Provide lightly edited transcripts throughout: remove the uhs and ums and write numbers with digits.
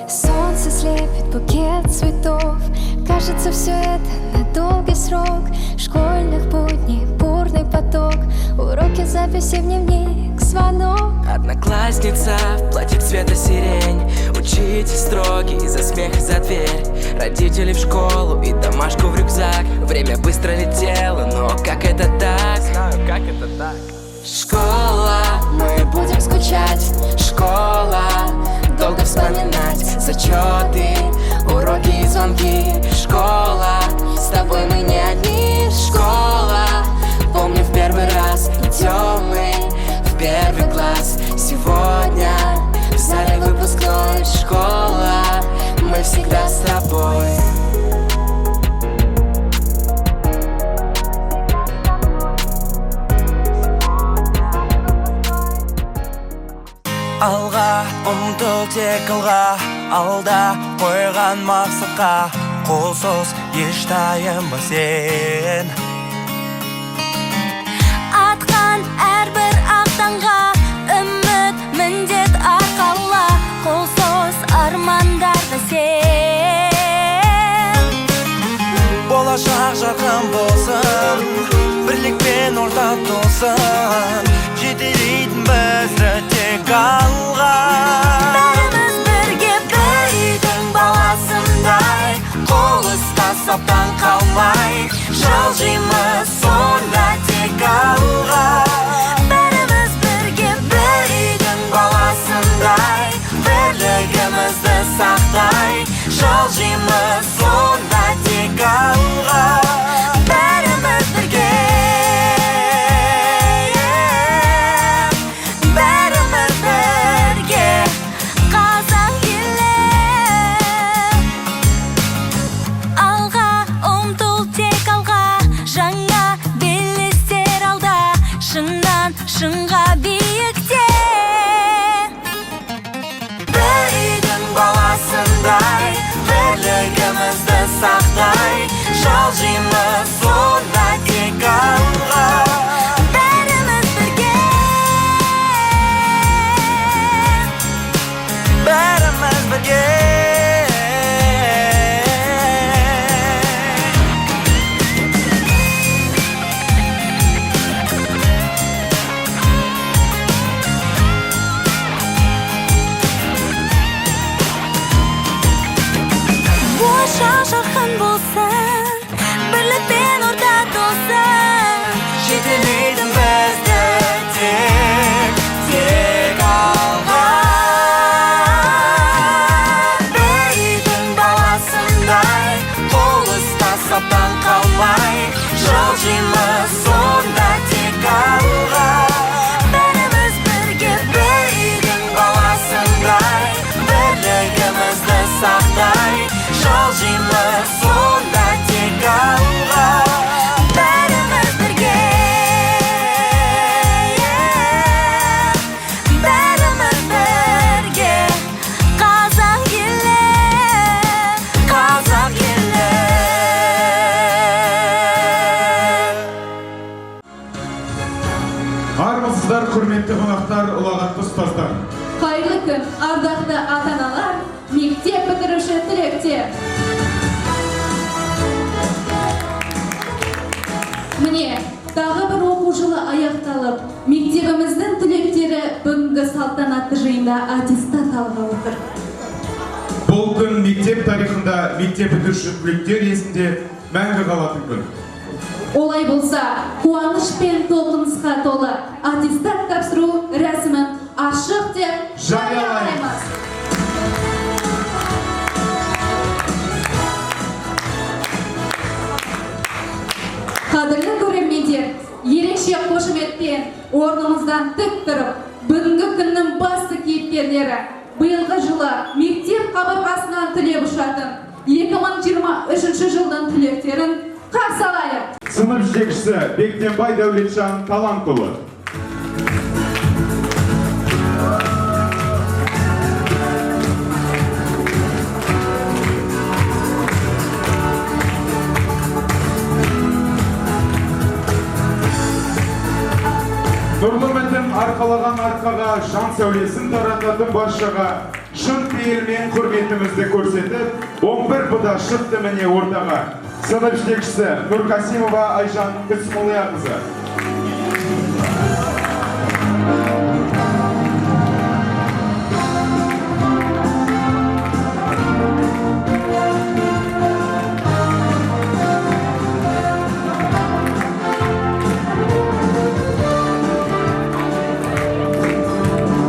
Солнце слепит букет цветов. Кажется, все это на долгий срок. Школьных будней бурный поток. Уроки, записи в дневник, звонок. Одноклассница в платье цвета сирень. Учитель строгий за смех и за дверь. Родители в школу и домашку в рюкзак. Время быстро летело, но как это так? Знаю, как это так. Школа, мы будем скучать. Школа, долго вспоминать. Зачеты, уроки и звонки. Школа, с тобой мы не одни. Школа, помню в первый раз идем мы в первый класс. Сегодня в зале выпускной. Школа, мы всегда с тобой. Алға ұмтыл тек алға, алда қойған мақсатқа. Қолсыз еш таянба сен. Атқан әрбір ақтанға үміт міндет арқала. Қолсыз армандарды сен. Болашақ жарқын болсын, бірлікпен орта толсын. Жетелейтін бізді тек алға. Бәріміз бірге бір үйдің баласындай. Қол ұстасаптан қалмай, жылжимыз сонда тек алға. Бәріміз бірге бір үйдің баласындай. Бірлігімізді сақтай, жылжимыз сонда тек алға. Бәріміз бірге. Шыңға биікте бір үйдің баласындай. Бірлігімізді сақтай, жылжимыз сонда тек алға. Бәріміз бірге. Бәріміз бірге. Жарқын болсын, бірлікпен орта толсын. Жетелейтін бізді тек алға. Бір үйдің баласындай, қол ұстасаптан қалмай, жылжимыз сонда тек алға. Бәріміз бірге бір үйдің баласындай. Бірлігімізді сақтай, жылжимыз сонда тек алға. Бәріміз бірге. Бәріміз бірге. Қазақ елі, қазақ елі. Армысыздар, құрметті қонақтар, ұлағатты ұстаздар. Қайырлы күн, ардақты ата-аналар, мектеп бітіруші түлектер. Міне, тағы бір оқу жылы аяқталып, мектебіміздің түлектері бүгінгі салтанатты жиында аттестат алғалы отыр. Бұл күн мектеп тарихында мектеп бітіруші түлектер есінде мәңгі қалатын күн. Олай болса, қуаныш пен толқынысқа толы аттестат тапсыру рәсімін ашық деп жариялаймыз. Қадірлі көрермендер, ерекше қошеметпен орнымыздан тік тұрып, бүгінгі күннің басты кейіпкерлері биылғы жылы мектеп қабырғасынан түлеп ұшатын 2023 жылдың түлектерін қарсы алайық. Сынып жетекшісі Бектенбай Дәулетжан Талантұлы. Нұрлы үмітін арқалаған арқаға, жан сәулесін тарататын баршаға шын пейілмен құрметім өнерімізді көрсетіп, 11 бұда шықты міне ортаға. Сынып жетекшісі Нұрқасимова Айжан Күсмолияқызы.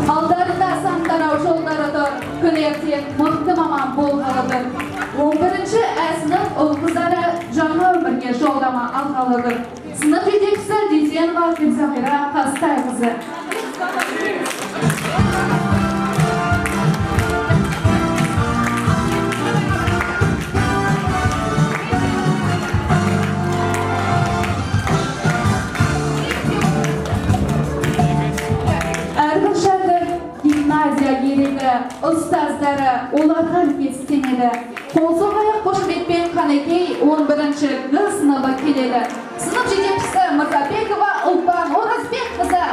Алдарында сандырау жолдары тұр, күлектен мықты маман болғалыдыр. 11-ші әсініп ұл қыздары жаңа өмірге жолдама алғалыдыр. Сынып жетекшісі Дүйсенова Гүлзағира Қастайқызы. Әрбір шәкірт гимназия керегі, ұстаздары оларға үлкестенеді. Қолсоғаяқ қошеметпен Қанекей 11-ші сыныбы келеді. Сынып жетекшісі Мырзабекова Ұлпан Оразбекқызы.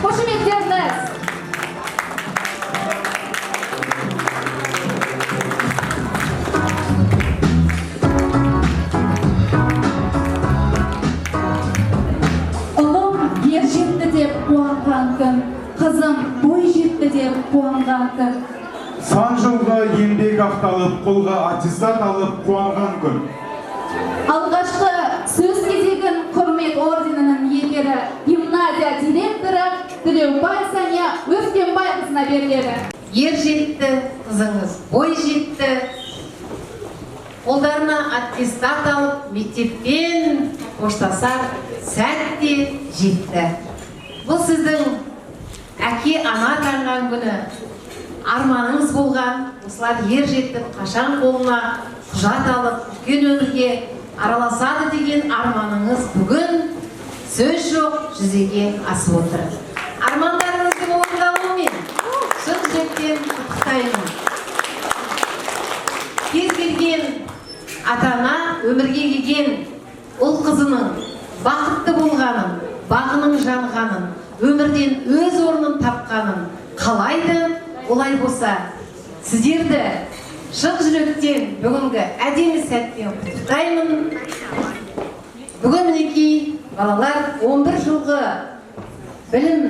Қошеметтеріңіз. Ұлым ер жетті деп қуанған күн, қызым бой жетті деп қуанған күн. Сан жылға еңбек ақталып, қолға аттестат алып қуанған күн. Алғашқы сөз кезегін құрмет орденінің иегері гимназия директоры Тілеубай Сания Өскенбайқызына беріледі. Ер жетті, қызыңыз бой жетті, қолдарына аттестат алып, мектеппен қоштасар сәтте жетті. Бұл сіздің әке ана атанған күні, арманыңыз болған, осылар ер жетті, қашан қолына құжат алып, үлкен өмірге араласады деген арманыңыз бүгін сөз жоқ жүзеге асып отыр. Армандарыңыздың орындалуымен шын жүректен құттықтаймын. Кез келген ата-ана өмірге келген ұл қызының бақытты болғанын, бағының жанғанын, өмірден өз орнын тапқанын қалайды. Олай болса, сіздерді шын жүректен бүгінгі әдемі сәтпен құттықтаймын. Бүгін мінекей балалар 11 жылғы білім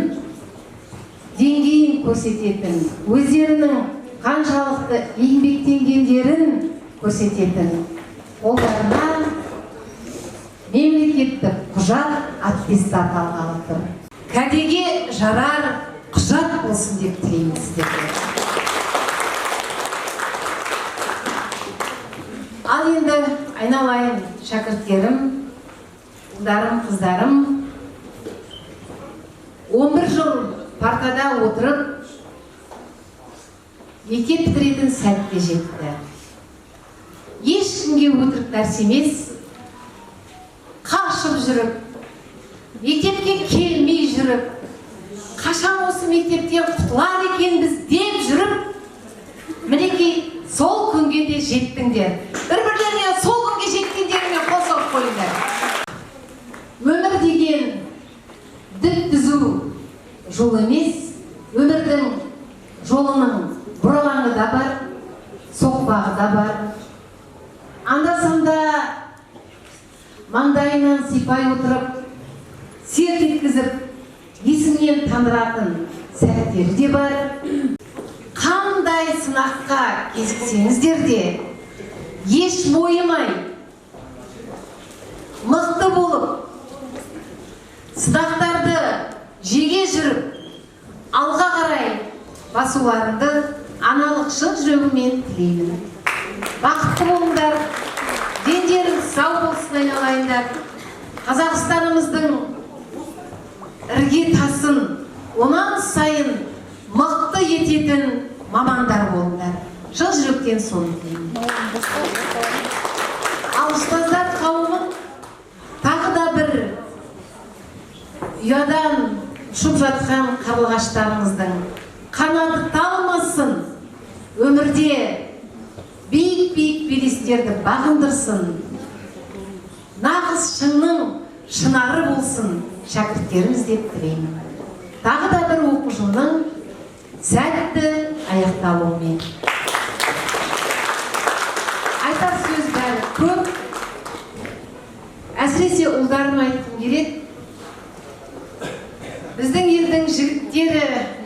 деңгейін көрсететін, өздерінің қаншалықты еңбектенгендерін көрсететін, қолдарына мемлекеттік құжат аттестат алғалы тұр. Кәдеге жарар құжат болсын деп тілеймін сіздерге. Ал енді айналайын шәкірттерім, ұлдарым, қыздарым, 11 жыл партада отырып, мектеп бітіретін сәтте жетті. Ешкімге өтірік нәрсе емес, қашып жүріп, мектепке келмей жүріп, қашан осы мектептен құтылар екенбіз деп жүріп, мінекей сол күнге де жеттіңдер. Бір-бірлеріне сол күнге жеткендеріне қол соғып қойыңдар. Өмір деген түзу жол емес, өмірдің жолының бұралаңы да бар, соқпағы да бар. Анда-санда маңдайынан сипай отырып, серт еткізіп, есіңнен тандыратын сәттері де бар. Қандай сынаққа кезіксеңіздер де, еш мойымай, мықты болып, сынақтарды жеге жүріп, алға қарай басуларыңды аналық шын жүрегіммен тілеймін. Бақытты болыңдар, дендеріңіз сау болсын айналайындар. Қазақстанымыздың ірге тасын онан сайын мықты ететін мамандар болыңдар. Шын жүректен соны тілеймін. Ал ұстаздар қауымын тағы да бір ұядан ұшып жатқан қарлығаштарыңыздың қанаты талмасын, өмірде биік-биік белестерді бағындырсын, нағыз шыңның шынары болсын шәкірттеріміз деп тілеймін. Тағы да бір оқу жылының сәтті аяқталуымен. Айтар сөз бәрі көп, әсіресе ұлдарым айтқым келеді. Біздің елдің жігіттері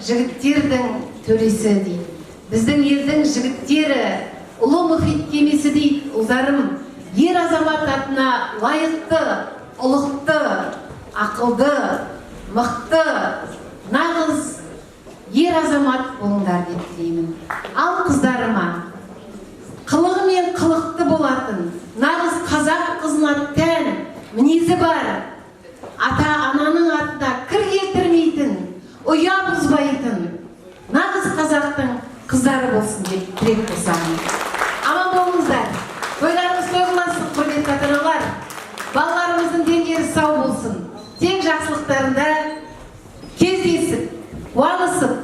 жігіттердің төресі дейді. Біздің елдің жігіттері ұлы мұхит кемесі дейді. Ұлдарым, ер азамат атына лайықты, ұлықты, ақылды, мықты, нағыз ер азамат болыңдар деп тілеймін. Ал қыздарыма, қылығы мен қылықты болатын, нағыз қазақ қызына тән мінезі бар, ата-ананың атына кір келтірмейтін, ұя бұзбайтын, нағыз қазақтың қыздары болсын деп тілек қосамын. Аман болыңыздар. Тойларыңыз тойласын, құрметті ата-аналар. Балаларымыздың дендері сау болсын. Тең жақсылықтарында кездесіп, қуанысып,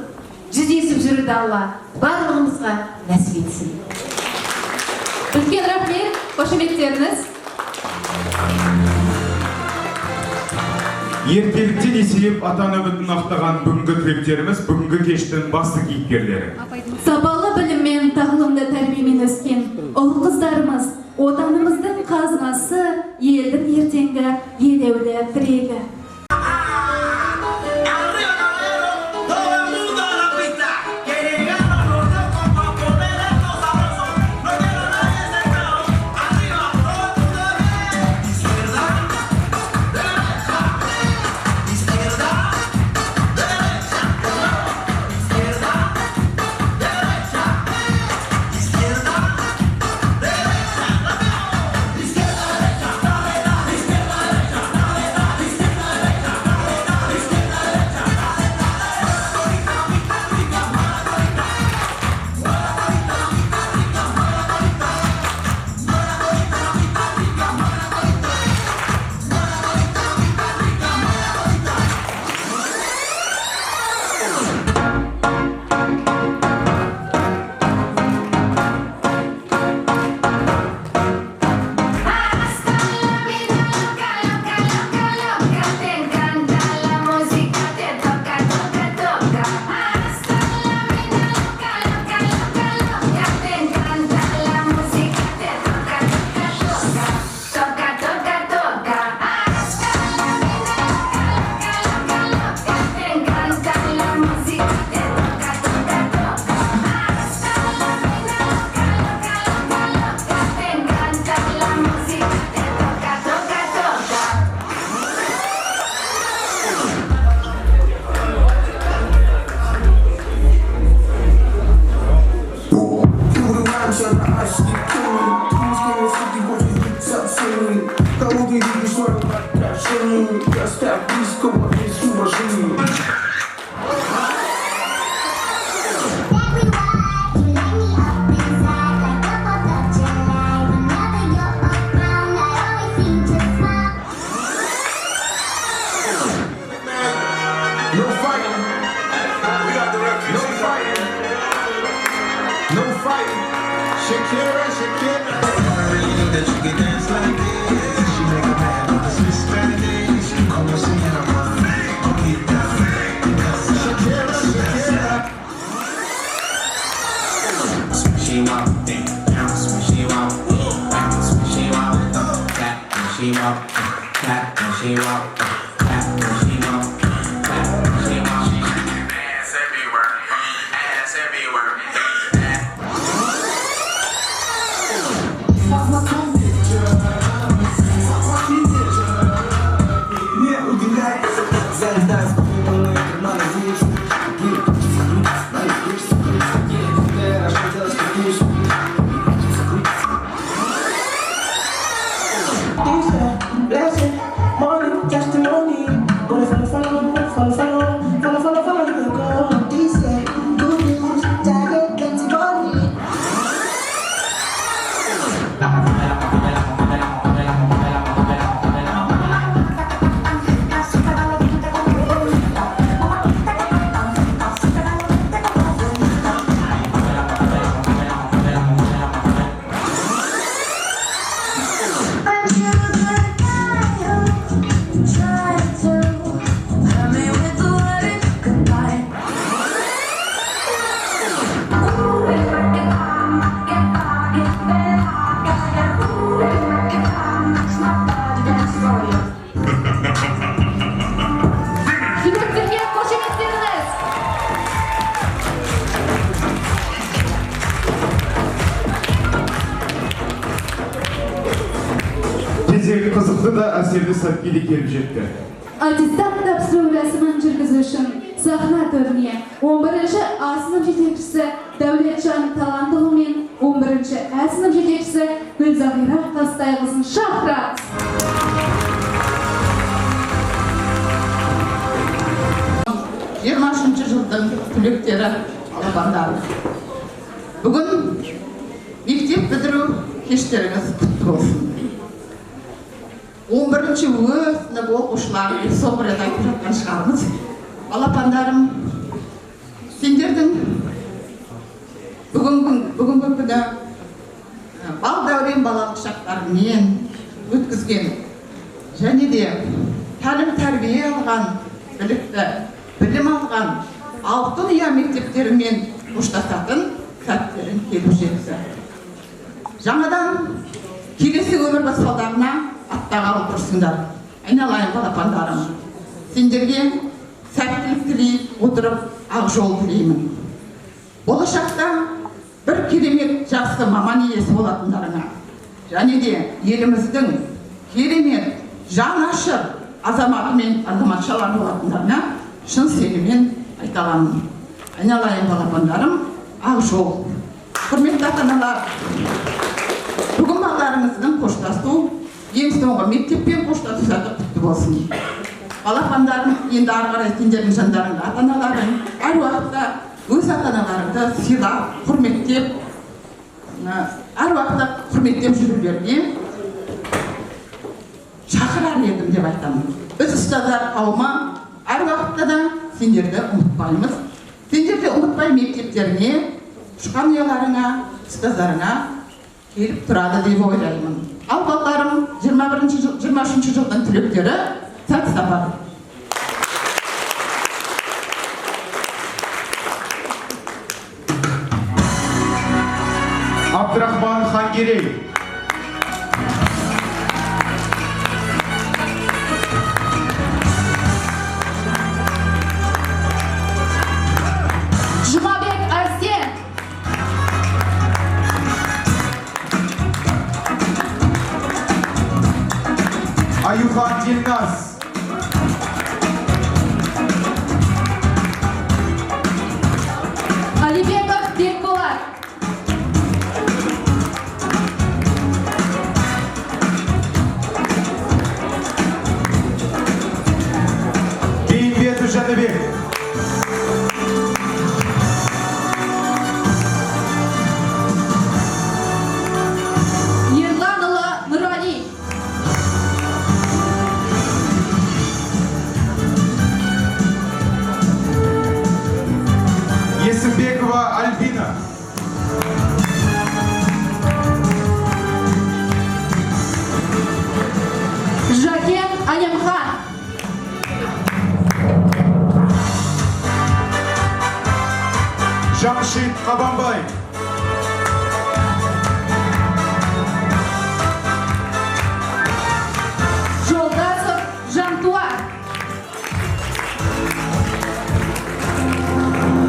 жүздесіп жүруді Алла барлығымызға нәсіп етсін. Үлкен рахмет, қошеметтеріңіз. Ертеліктен есейіп ата-ана үмітін ақтаған бүгінгі түлектеріміз бүгінгі кештің басты кейіпкерлері. Сапалы білім мен тағылымды тәрбиемен өскен ұл-қыздарымыз отанымыздың қазынасы, елдің ертеңгі елеулі тірегі. сыныпты да әсерлі сәтке де келіп жетті. Аттестат тапсыру рәсімін жүргізу үшін сахна төріне 11-ші А сынып жетекшісі Дәулетжан Талантұлы мен 11-ші Ә сынып жетекшісі Гүлзағира Тастайқызын шақырамыз. 20-ші жылдың түлектері балапандары. Бүгін мектеп бітіру кештеріңіз құтты болсын. 11-ші өз сынып оқушылары деп соңғы рет айтып жатқан шығармыз. Балапандарым, сендердің бүгінгі күні бал дәурен балалық шақтарымен өткізген және де тәлім тәрбие алған, білікті білім алған алтын ұя мектептерімен қоштасатын сәттерін келіп жетті. Жаңадан келесі өмір баспалдарына аттағалы тұрсыңдар. Айналайын балапандарым, сендерге сәттілік тілей отырып ақ жол тілеймін. Болашақта бір керемет жақсы маман иесі болатындарыңа және де еліміздің керемет жан ашыр азаматы мен азаматшалар болатындарына шын сеніммен айта аламын. Айналайын балапандарым, ақ жол. Құрметті ата-аналар, бүгін балаларыңыздың қоштасу ең соңғы мектеппен қоштасу сәті құтты болсын. Балапандарым, енді ары қарай сендердің жандарыңда ата-аналарың әр уақытта өз ата-аналарыңды сыйлап, құрметтеп, әр уақытта құрметтеп жүрулеріне шақырар едім деп айтамын. Біз ұстаздар қауымы әр уақытта да сендерді ұмытпаймыз. Сендерді ұмытпай мектептеріне, ұшқан ұяларыңа, ұстаздарыңа келіп тұрады деп ойлаймын. Ал балаларым 23 жылдың түлектері сәт сапар. Абдрахман Хангерей. Жұмабек Арсен. Аюхан Дильназ. Алибеков Бекболат. Бейімбетов Жәнібек. Ерланұлы Нұрали. Есімбекова Альбина. Жакен Алимхан. Жамшит Қабанбай. Жолдасов Жантуар.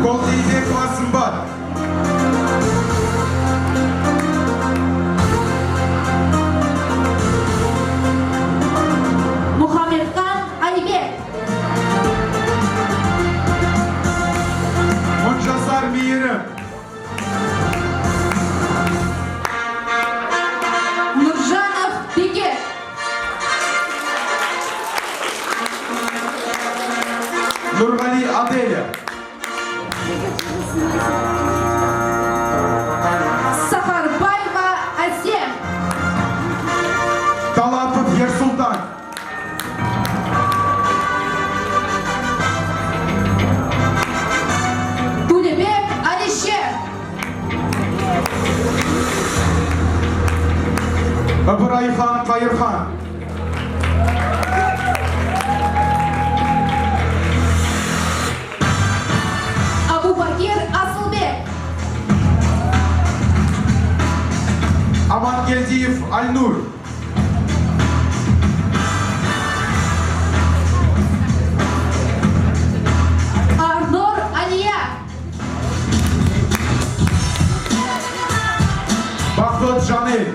Колдейбекова Сымбат. Мұхаммедхан Айбек. Монжасар Мейірім. Нұржанов Бекет. Нұрғали Аделя. Сахарбаева Асем. Талапов Ерсултан. Тулебек Алишер. Ыбырайхан Қайырхан. Абубакир Асылбек. Амангелдиев Альнур. Арнор Алия. Бақыт Жанел.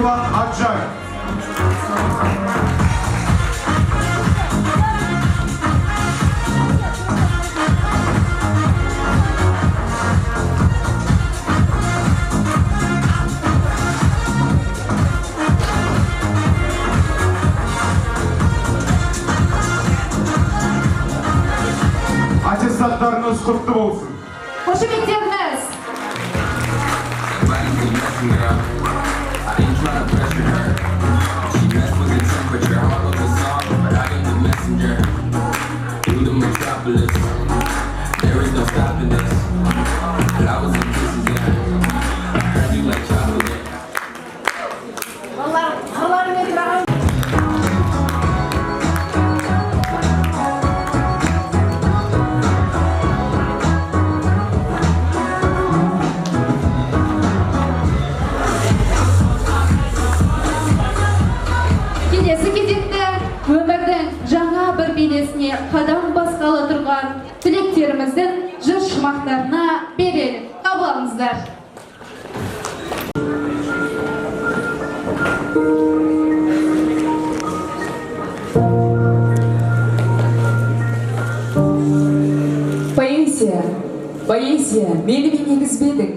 Нурлан Аджай. Аттестаттарыңыз құтты болсын. Қошеметтеріңіз! Келесі кезекте өмірдің жаңа бір белесіне қадам басқалы тұрған түлектеріміздің жыр шумақтарына берелік. Қабыл алыңыздар. Поэзия, мені негізбедің.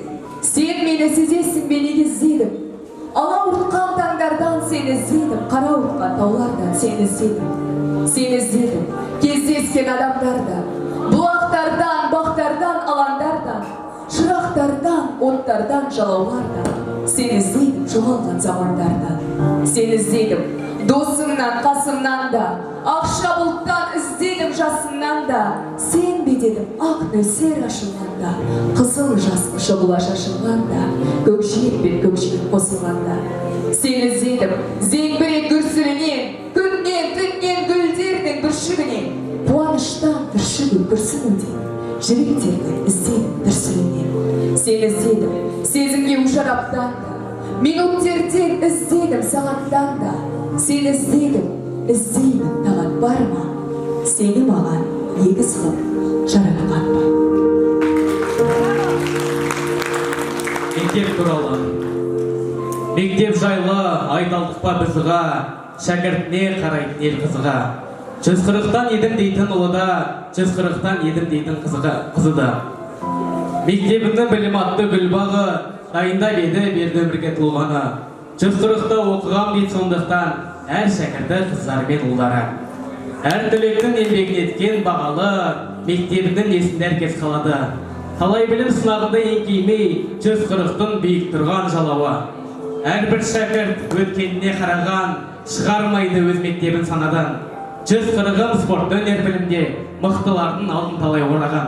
Сен мені сезесің, мені кездедім. Ала ұртқан таңдардан сені іздедім, қара ұртқан таулардан сені іздедім. Сені іздедім, кездескен адамдарда, бұлақтардан, бақтардан, алаңдардан, шырақтардан, оттардан, жалаулардан. Сені іздедім, жоғалған замандардан. Сені іздедім, досымнан, қасымнан да, ақша бұлттан іздедім жасымнан да. Сен бедедім, ақ нөсер ашылғанда, қызыл жасқы шұғыла шашылғанда, көкжиек пен көкжиек қосылғанда. Сені іздедім, зеңбірек гүрсілінен, күннен, түннен, гүлдердің бүршігінен, қуаныштан түршігу күрсінуден, жүректерді іздедім дүрсілінен. Сені іздедім, сезімге ушараптан да, минуттерден іздедім сағаттан да. Сені іздедім, іздеймін тағат бар ма? Сені маған егіз қылып жаратқан ба? Мектеп туралы. Мектеп жайлы айталдық па бізіға, шәкіртіне қарайтын ел қызыға. 140-тан едім дейтін ұлыда, 140-тан едім дейтін қызы да. Мектебінің білім атты гүлбағы, дайындап еді берді өмірге тұлғаны. 140-та оқығам дейді сондықтан, әр шәкірді қыздар мен ұлдары. Әр түлектің еңбегін еткен бағалы, мектебінің есінде әркез қалады. Талай білім сынағында еңкеймей, 140-тың биік тұрған жалауы. Әрбір шәкірт өткеніне қараған, шығармайды өз мектебін санадан. 140-ым спортты өнер білімде, мықтылардың алдын талай ораған.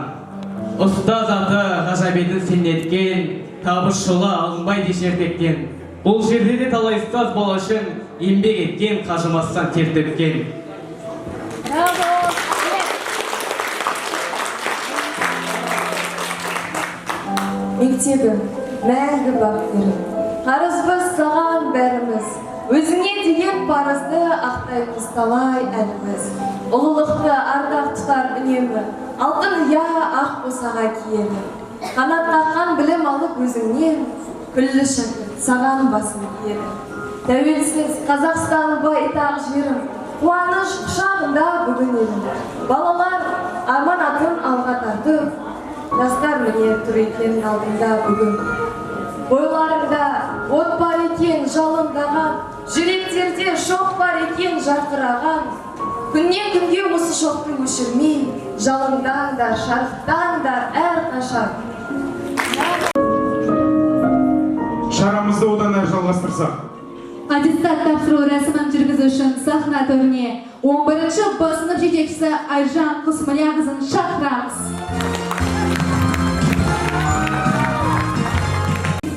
Ұстаз аты ғажап етін сенеткен, табыс жолы алынбай дешертектен. Бұл жерде де талай ұстаз бала үшін еңбек еткен, қажымастан тер төккен. Мектебім, мәңгі бақтырым, қарызбыз саған бәріміз, өзіңе деген парызды ақтаймыз талай әліміз. Ұлылықты ардақ тұтар үнемі, алтын я ақ босаға киелі. Қанат қаққан білім алып өзіңнен, күллі шәкірт саған басын иелі. Тәуелсіз Қазақстан байтақ жерім, қуаныш құшағында бүгін елім. Балалар аманатын алға тартып, жастар міне тұр екен алдында бүгін. Бойларында от бар екен жалындаған, жүректерде шоқ бар екен жарқыраған. Күннен күнге осы шоқты өшірмей, жалыңдандар, шарықтандар әр қашан. Шарамызды одан әрі жалғастырсақ. Аттестат тапсыру рәсімін жүргізу үшін сахна төріне 11-ші басынып жетекшісі Айжан Құсмалияқызын шақырамыз.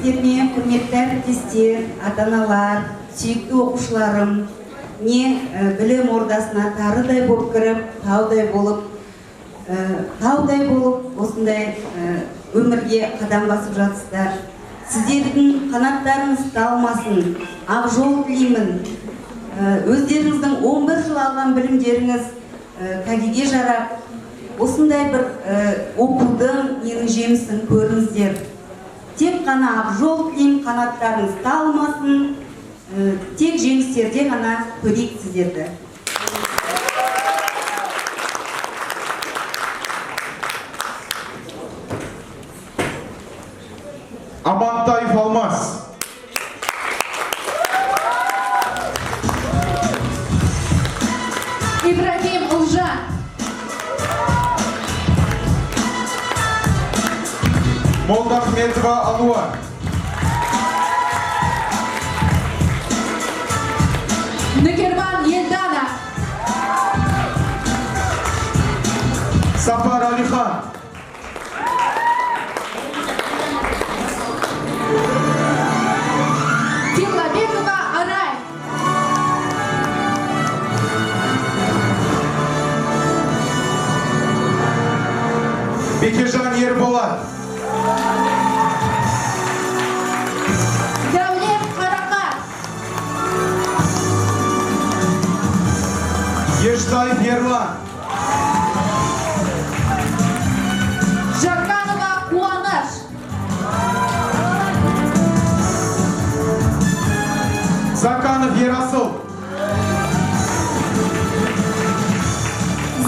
Сіздермен құрметті әріптестер, ата-аналар, сүйікті оқушыларым, не білім ордасына тарыдай болып кіріп, таудай болып, осындай өмірге қадам басып жатсыздар. Сіздердің қанаттарыңыз талмасын, ақ жол тілеймін. Өздеріңіздің 11 жыл алған білімдеріңіз кәдеге жарап, осындай бір оқудың менің жемісін көріңіздер. Тек қана ақ жол тілеймін, қанаттарыңыз талмасын, тек жеңістерде ғана көрейік сіздерді. Амантаев Алмаз. Ибрагим Ұлжан. Молдахметова Алуа. Нигерван Елдана. Сапар Алихан. Тилабекова Арай. Бекежан Ерболат. Даулет Қарақат. Ежтаев Ерлан. Жақанова Қуаныш. Заканов Ерасыл.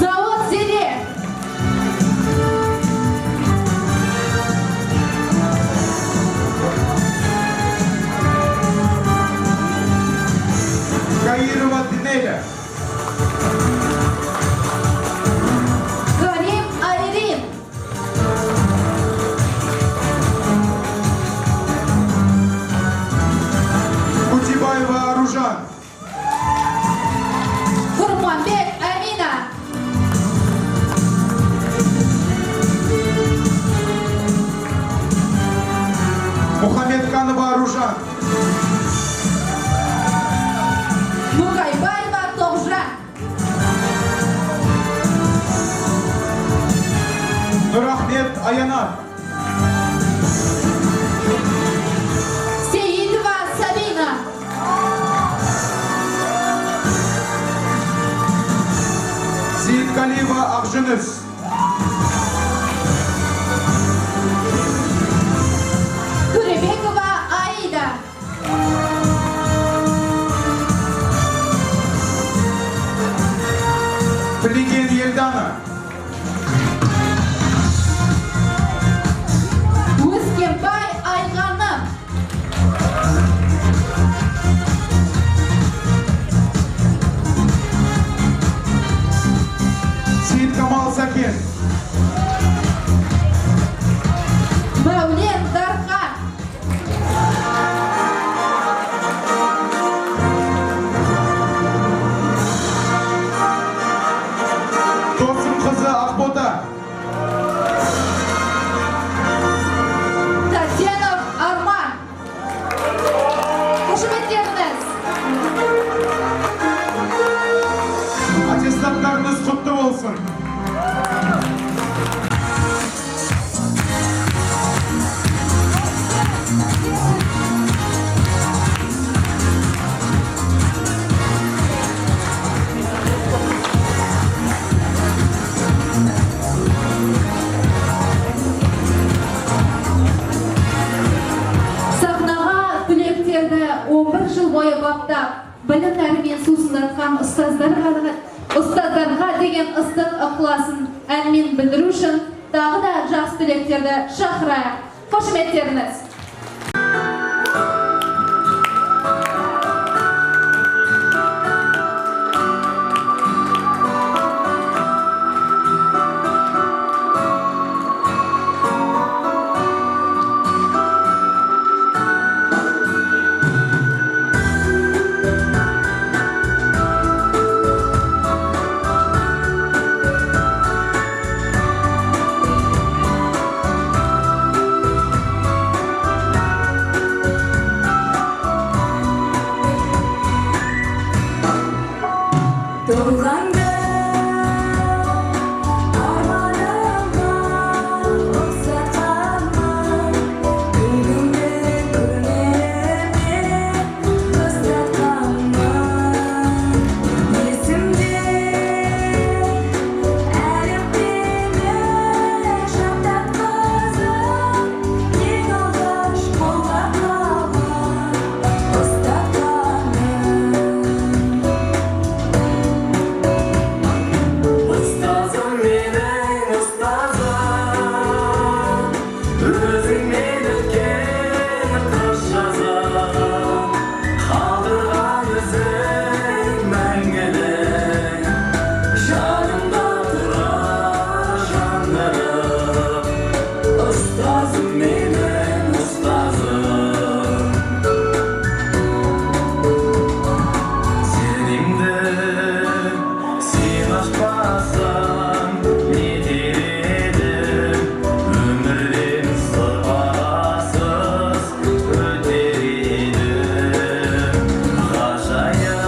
Завод Зере. Каирова Динеля. Карим Айрин. Кутибаева Аружан. Құрманбек Амина. Мухаммедканова Аружан. Мұқайбаева Тоғжан. Нұрахмет Аянат. Сейітова Сабина. Сейіткалиева Ақжүніс. Туребекова Аида. Білеген Елдана. Өскенбай Айғаным. Сейіткамал Сакен. Мәулен Дархан. Досым қызы Ақбота. Татьянов Арман. Қошеметтеріңіз. Аттестаттарыңыз құтты болсын. Сахнаға түлектерді 11 жыл бойы баптап, білімдерімен сусындатқан ұстаздарға деген ыстық ықыласын әнмен білдіру үшін тағы да жас түлектерді шақырайық. Қошеметтеріңіз. Өзіңмен өткен қыс жазын қалдырған ізің мәңгілік жанымда тұрар жандырып ұстазым менің ұстазым сенімді сен ашпасаң не етер едім өмірден сырғасыз өтер едім ғажайып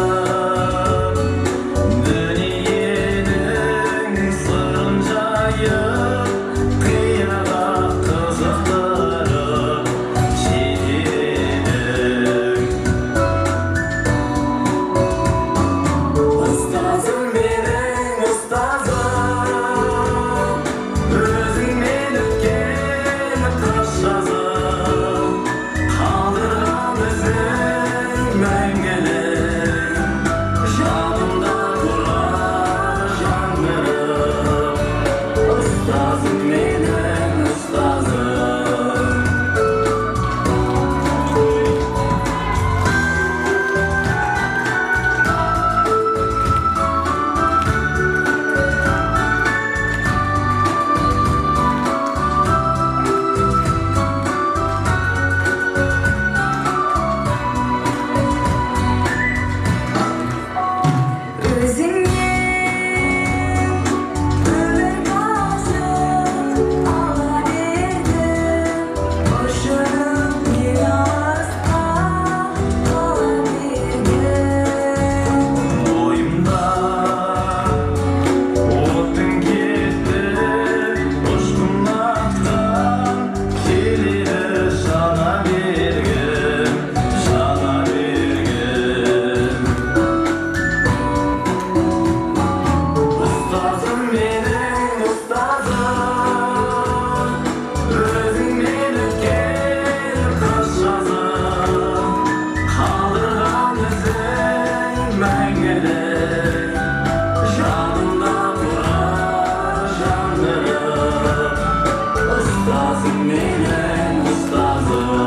дүниенің сырын жайып қияға қызықтырып жетер едім ұстазым менің ұстазым өзіңмен өткен қыс жазын қалдырған ізің мәңгілік жанымда тұрар жаңғырып ұстазым менің ұстазым өзіңнен өмір бақсын ала бердім ұшырып мен алысқа қала бергім бойымда отың кетті ұшқынақтан келеді жана бергім жана бергім ұстазым менің ұстазым өзіңмен өткен қыс жазын қалдырған ізің мәңгілік жанымда тұрар жаңғырып ұстазым менің ұстазым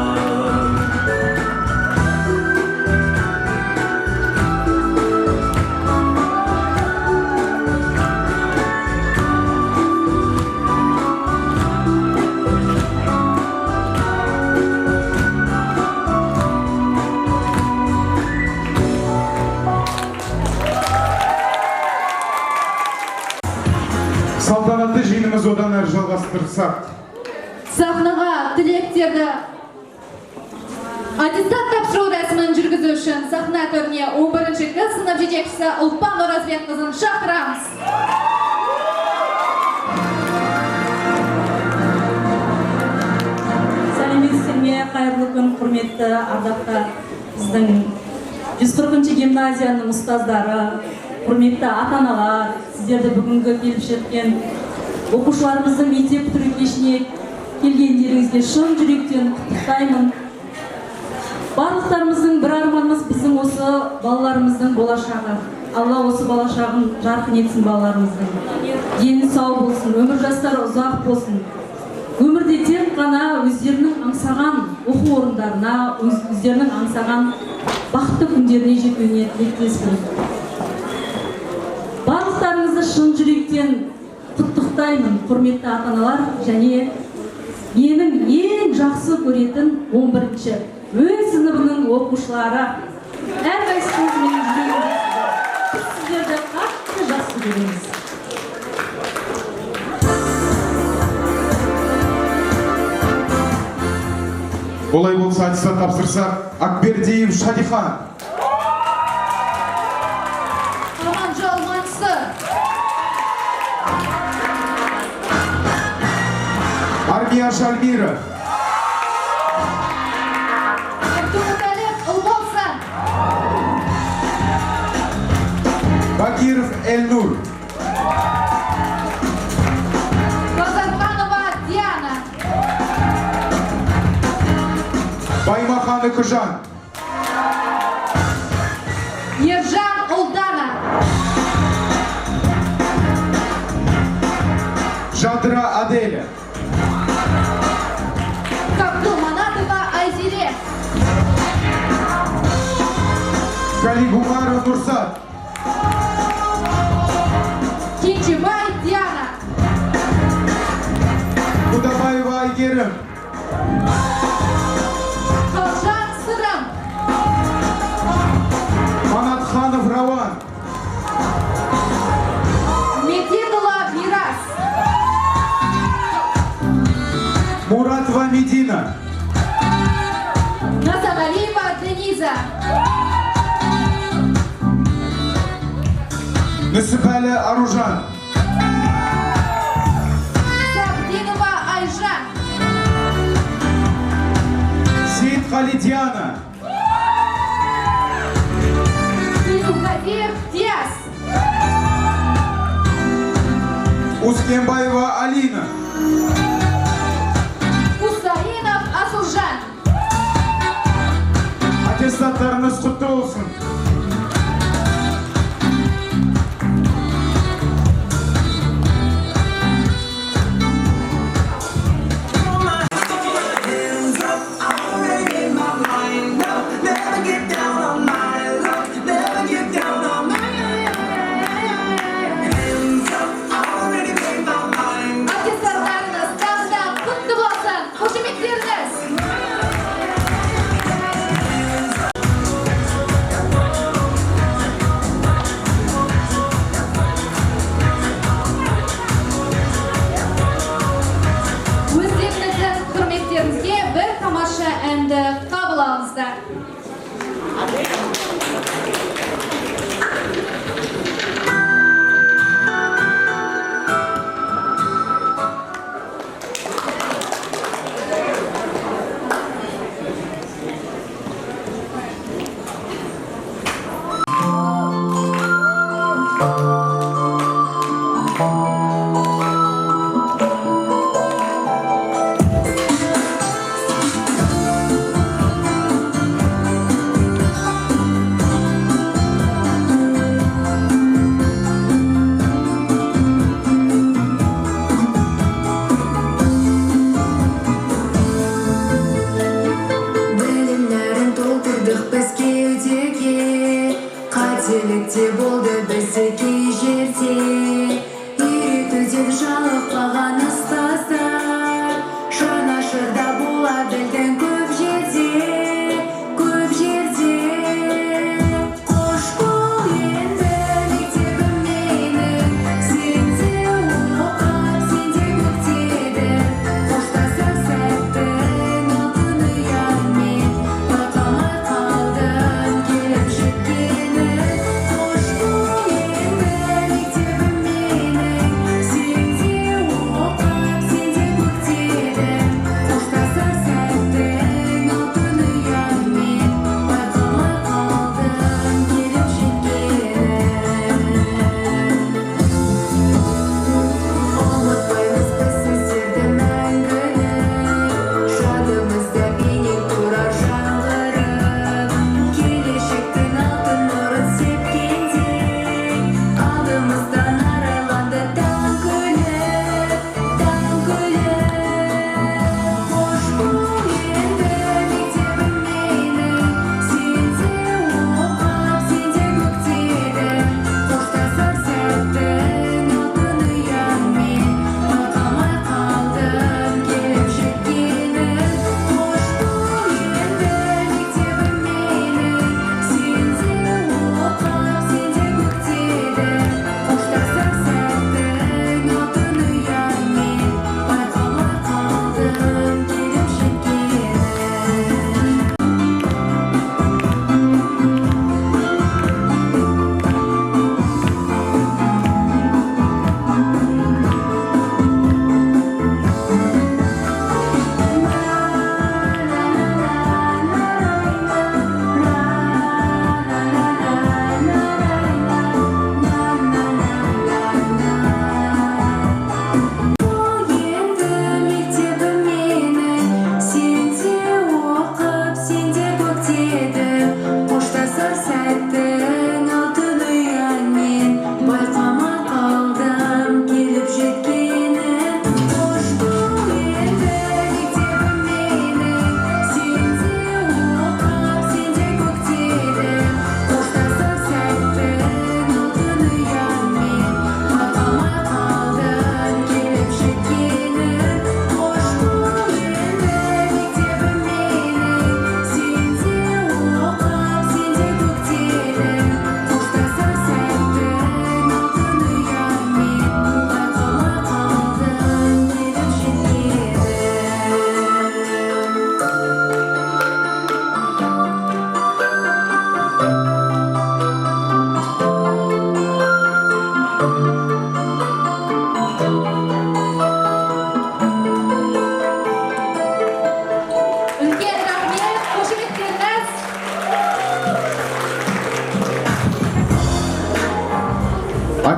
Салтанатты жиынымыз одан әрі жалғастырсақ. Сахнаға тілектерді аттестат тапсыру рәсімін жүргізу үшін сахна төріне 11-ші класс сынып жетекшісі Ұлпан Оразбекқызын шақырамыз. Сәлеметсіздер ме, қайырлы күн, құрметті ардақты біздің 140-ші гимназияның ұстаздары, құрметті ата-аналар, сіздерді бүгінгі келіп жеткен оқушыларымыздың мектеп бітіру кешіне келгендеріңізге шын жүректен құттықтаймын. Барлықтарымыздың бір арманымыз біздің осы балаларымыздың болашағы. Алла осы болашағын жарқын етсін балаларымыздың. Дені сау болсын, өмір жастары ұзақ болсын. Өмірде тек қана өздерінің аңсаған оқу орындарына, өздерінің аңсаған бақытты күндеріне жетуіне тілектеспін. Барлықтарыңызды шын жүректен құттықтаймын, құрметті ата-аналар, және менің ең жақсы көретін 11-ші өз сыныбының оқушылары. Әрқайсыңыз менің жүрегімде. Біз сіздерді қатты жақсы көреміз. Олай болса аттестат тапсырсақ, Акбердиев Шадихан, Аманжол Мансұр, Армияш Альмира, Абдумуталип Ұлболсын, Бакиров Эльнур, Базарханова Диана, Баймахан Күжан, Ержан Ұлдана, Жадыра Аделя, Гумаров Нурсат. Кенжебай Диана. Кудабаева Айгерім. Қалжан Сырым. Манатханов Рауан. Мединова Мирас. Муратова Медина. Назагалиева Дениза. Нүсіпәлі Аружан. Сабдинова Айжан. Сейітқали Диана. Силугадиев Диас. Ускенбаева Алина. Хусаинов Асылжан. Аттестаттарыңыз құтты болсын. Аттестаттарыңыз тағы да құтты болсын. Қошеметтеріңіз. Өздеріңіздің құрметтеріңізге бір тамаша әнді қабыл алыңыздар. Білімлерін толтырдық біз кеудеге, қателікте болды бізді кей жерде. Үйретуден жалықпаған ұстаздар, жанашырда бола білдің көп жерде, көп жерде. Қош бол енді мектебім менің, сен де оқып, сен де көктедің. Қоштасар сәттің алтын ұямен, байқамай қалдым келіп жеткенін. Қош бол енді мектебім менің, сен де оқып, сен де көктедің. Қоштасар сәттің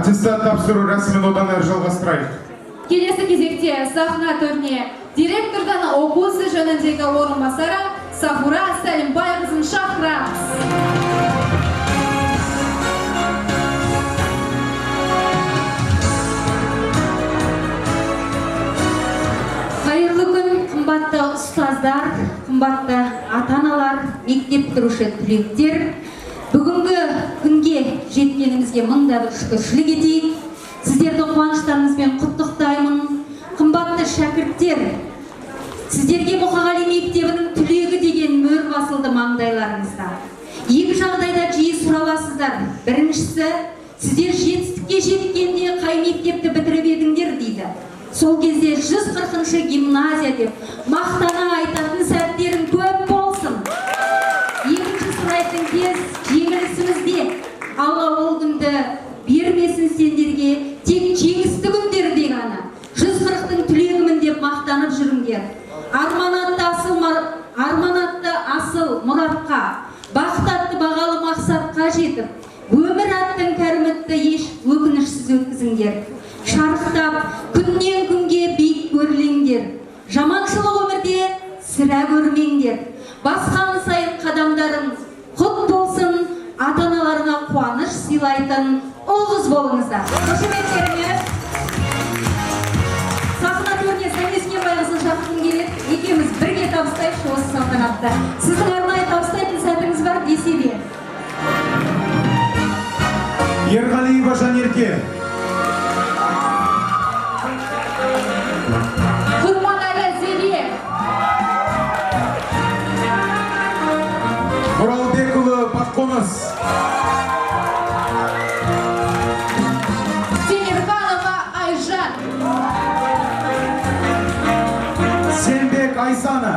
Аттестат тапсыру рәсімін одан әрі жалғастырайық. Келесі кезекте сахна төріне директордан оқу ісі жөніндегі орынбасары Сафура Сәлімбайқызын шақырамыз. Қайырлы күн, қымбатты ұстаздар, қымбатты ата-аналар, мектеп тұрушы түлектер. Бүгінгі күнге жеткенімізге мыңда бір шүкіршілік етейік. Сіздерді қуаныштарыңызбен құттықтаймын. Қымбатты шәкірттер, сіздерге Мұқағали мектебінің түлегі деген мөр басылды маңдайларыңызда. Екі жағдайда жиі сұраласыздар. Біріншісі, сіздер жетістікке жеткенде қай мектепті бітіріп едіңдер дейді. Сол кезде 140-шы гимназия деп мақтана айтатын сәттерің көп болсын. Екінші сұрайтын кез жеңілісімізде. Алла ол күнді бермесін сендерге, тек жеңісті күндерде ғана. 140-тың түлегімін деп мақтанып жүріңдер. Арманатты асыл мұратқа, бақыт атты бағалы мақсатқа жетіп, өмір аттың кәрімітті еш өкінішсіз өткізіңдер. Шарықтап, күннен күнге биік көрлеңдер. Жаманшылық өмірде сірә көрмеңдер. Басқан сайын қадамдарың құт болсын, ата-аналарына қуаныш сыйлайтын ұл-қыз болыңыздар. Қошеметтеріңіз. Сахна төріне Сәуле Сүйенбайқызын шақырғым келеді. Екеуміз бірге табыстайықшы осы салтанатты. Сіздің арнайы табыстайтын сәтіңіз бар десе де. Ерғалиева Жанерке. Құрманәлі Зере. Мұралбекұлы Баққоныс. Темирханова Айжан. Сенбек Айсана.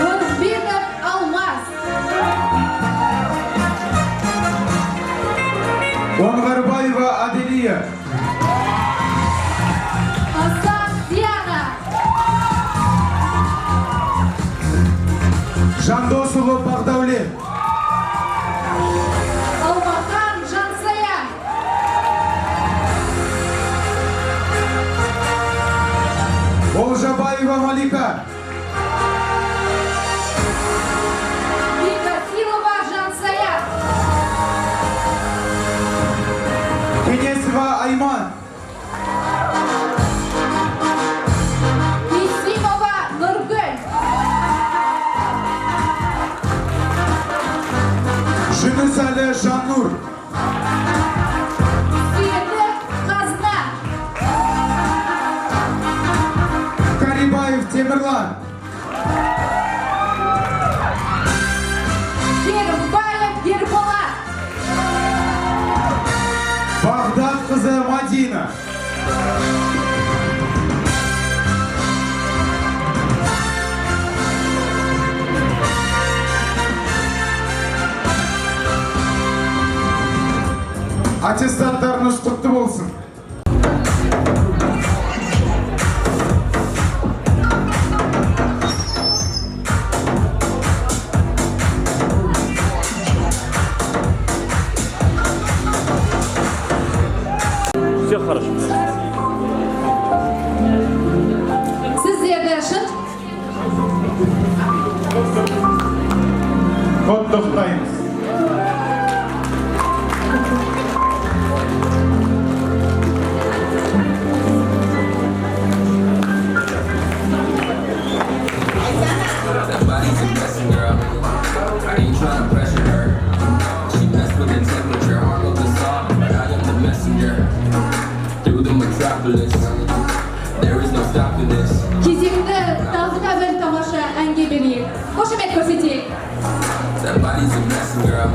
Нұрбеков Алмаз. Оңғарбаева Аделия. Асан Диана. Жандосұлы Бағдаулет. Алмахан Жансая. Олжабаева Малика. Викатилова Жансая. Кенесова Айман. Исимова Нұргүл. Жүнісәлі Жаннур. Сүйіндік Қазна. Карибаев Темірлан. Керімбаев Ерболат. Бағдат қызы Мадина. Аттестаттарыңыз құтты болсын. Все хорошо. Сіздерді шын Құттықтаймыз. That body's a blessing, girl. I ain't tryna pressure her. She messed with the temperature, heart of the salt, but I am the messenger. Through the metropolis, there is no stopping this. кезеңді тағы да бір тамаша әнге берейік. Қошемет көрсетейік. That body's a blessing, girl.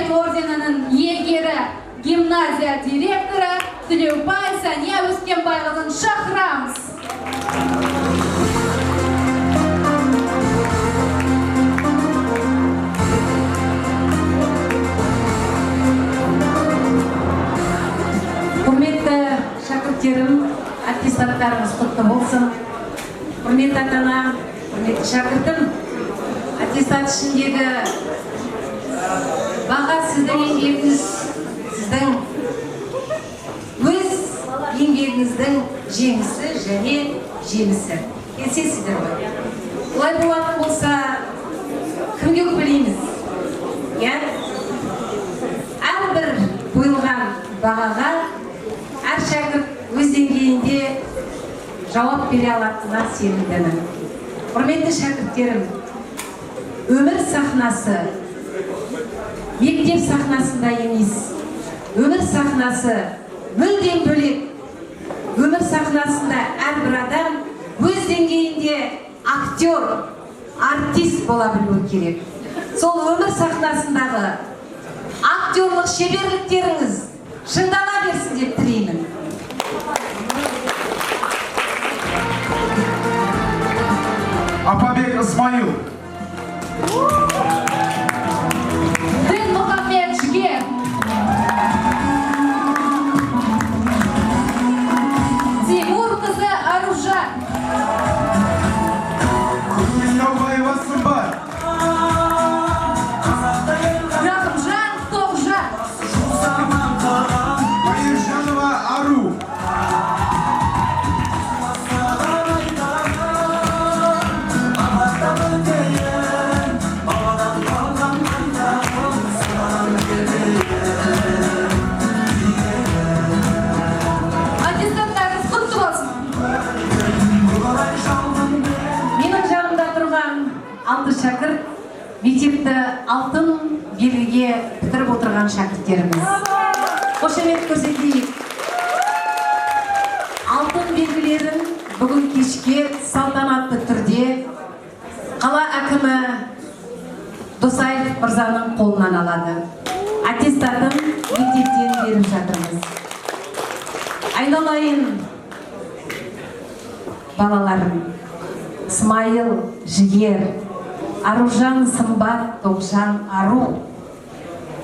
Абай орденінің иегері гимназия директоры Тілеубай Сәния Өскенбайқызын шақырамыз. Құрметті шәкірттерім, аттестаттарыңыз құтты болсын. Құрметті ата-ана, құрметті шәкіртім, аттестат ішіндегі баға сіздің еңбегіңіз, сіздің өз еңбегіңіздің жеңісі және жемісі. Келісесіздер ғой? Олай болатын болса, кімге өкпелейміз? Әрбір қойылған бағаға әр шәкірт өз деңгейінде жауап бере алатынына сенімдімін. Құрметті шәкірттерім, өмір сахнасы мектеп сахнасында емес, өмір сахнасы мүлдем бөлек. Өмір сахнасында әрбір адам өз деңгейінде актер, артист бола білуі керек. Сол өмір сахнасындағы актерлық шеберліктеріңіз шыңдала берсін деп тілеймін. Апабек Исмаил. Дін Мұхаммед Жігер. Тимур қызы Аружан. Наубаева Сымбат. Рахымжан Тоғжан. Айыржанова Ару. Аттестаттарыңыз құтты болсын. Менің жанымда тұрған 6 шәкірт мектепті алтын белгіге бітіріп отырған шәкірттеріміз. Қошемет көрсетейік. Алтын белгілерін бүгін кешке салтанатты түрде қала әкімі Досаев мырзаның қолынан алады. Аттестатын мектептен беріп жатырмыз. Айналайын балаларым, Исмаил, Жігер, Аружан, Сымбат, Тоғжан, Ару.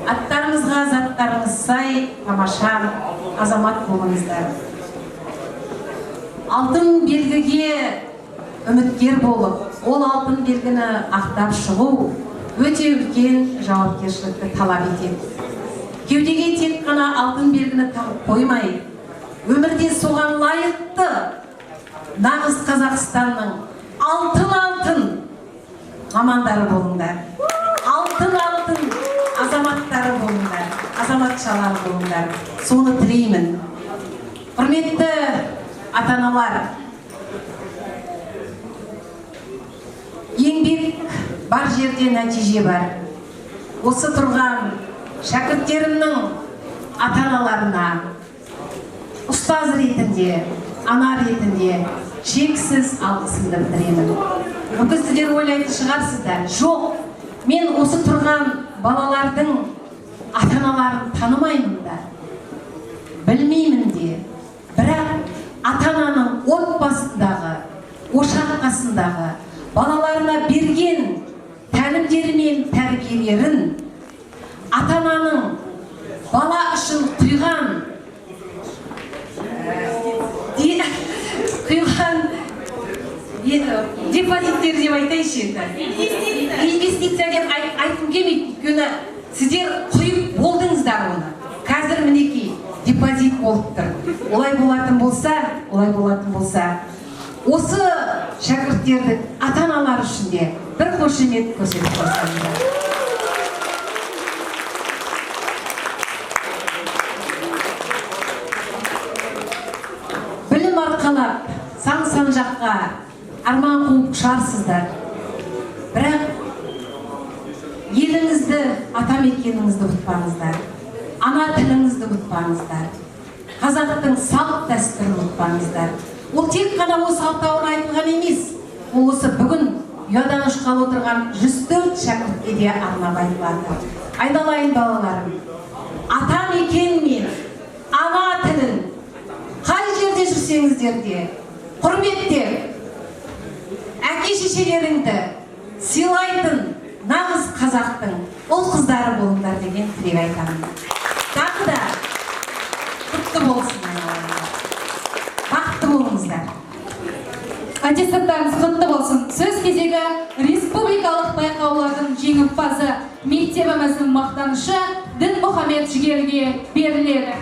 Аттарыңызға заттарыңыз сай, тамаша, азамат болыңыздар. Алтын белгіге үміткер болып, ол алтын белгіні ақтап шығу өте үлкен жауапкершілікті талап етеді. Кеудеге тек қана алтын белгіні тағып қоймай, өмірде соған лайықты нағыз Қазақстанның алтын мамандары болыңдар. Алтын азаматтары болыңдар, азаматшалар болыңдар. Соны тілеймін. Құрметті ата-аналар, еңбек бар жерде нәтиже бар. Осы тұрған шәкірттерімнің ата-аналарына ұстаз ретінде, ана ретінде шексіз алғысымды білдіремін. Мүмкін сіздер ойлайтын шығарсыздар, жоқ, мен осы тұрған балалардың ата-аналарын танымаймын да, білмеймін де, бірақ ата-ананың отбасындағы, ошақ қасындағы балаларына берген тәлімдері мен тәрбиелерін, ата-ананың бала үшін құйған депозиттер деп айтайыншы енді. Инвестиция деп айтқым келмейді, өйткені сіздер құйып болдыңыздар оны. Қазір мінекей депозит болып тұр. Олай болатын болса, осы шәкірттерді ата-аналар үшін де бір қошемет көрсетіп қойсаңыздар. Білім арқалап, сан жаққа арман қуып ұшарсыздар. Бірақ еліңізді, атамекеніңізді ұмытпаңыздар. Ана тіліңізді ұмытпаңыздар. Қазақтың салт дәстүрін ұмытпаңыздар. Ол тек қана осы алтауын айтылған емес. Ол осы бүгін ұядан ұшқалы отырған 104 шәкіртке де арнап айтылады. айналайын балаларым, атам екен мен, ана тілін, қай жерде жүрсеңіздер де, құрметтеп, әке шешелеріңді сыйлайтын нағыз қазақтың ұл қыздары болыңдар деген тілек айтамын. Тағы да құтты болсын айналайындар. Бақытты болыңыздар. Аттестаттарыңыз құтты болсын. Сөз кезегі республикалық байқаулардың жеңімпазы, мектебіміздің мақтанышы Дінмұхамед Жігерге беріледі.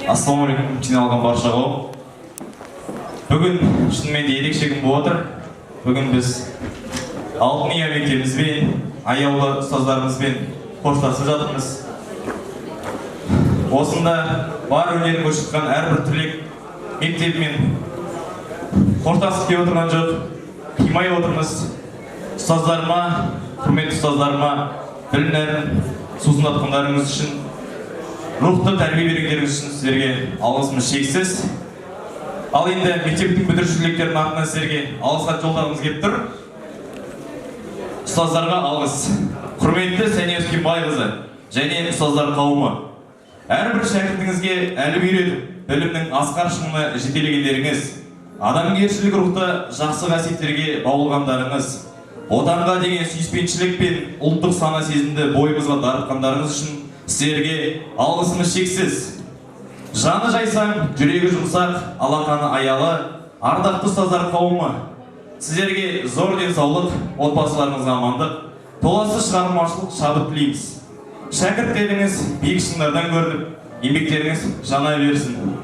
Ассалаумағалейкум, жиналған барша қауым. Бүгін шынымен де ерекше күн болып отыр. Бүгін біз Алтын мектебімізбен, аяулы ұстаздарымызбен қоштасып жатырмыз. Осында бар өнерін көрсеткен әрбір түлек мектебімен қоштасып келіп отырған жоқ, қимай отырмыз. Ұстаздарыма, құрметті ұстаздарыма, білім нәрін сусындатқандарыңыз үшін, рухты тәрбие бергендеріңіз үшін сіздерге алғысымыз шексіз. Ал енді мектептің бітірушілердің атынан сіздерге алғыс хат жолдағымыз келіп тұр. Ұстаздарға алғыс. Құрметті Сәния Өскенбайқызы және ұстаздар қауымы, әрбір шәкіртіңізге әліп үйретіп, білімнің асқар шыңына жетелегендеріңіз, адамгершілік рухты жақсы қасиеттерге баулығандарыңыз, отанға деген сүйіспеншілік пен ұлттық сана сезімді бойымызға дарытқандарыңыз үшін сіздерге алғысымыз шексіз. Жаны жайсаң, жүрегі жұмсақ, алақаны аялы, ардақты ұстаздар қауымы, сіздерге зор денсаулық, отбасыларыңызға амандық, толассыз шығармашылық шабыт тілейміз. Шәкірттеріңіз биік шыңдардан көрініп, еңбектеріңіз жана берсін.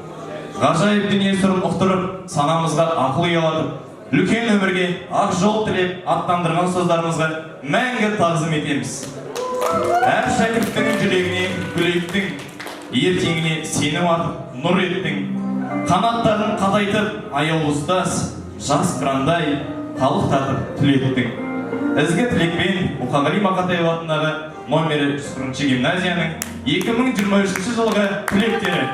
Ғажайып дүние сырын ұқтырып, санамызға ақыл ұялатып, үлкен өмірге ақ жол тілеп аттандырған ұстаздарымызға мәңгі тағзым етеміз. Әр шәкірттің жүрегіне гүлейттің, ертеңіне сенім артып, нұр еттің. Қанаттарын қатайтып, аяулы ұстаз, жас қырандай қалықтатып түлеттің. Ізгі тілекпен Мұқағали Мақатаев атындағы номері 101 гимназияның 2023 жылғы түлектері.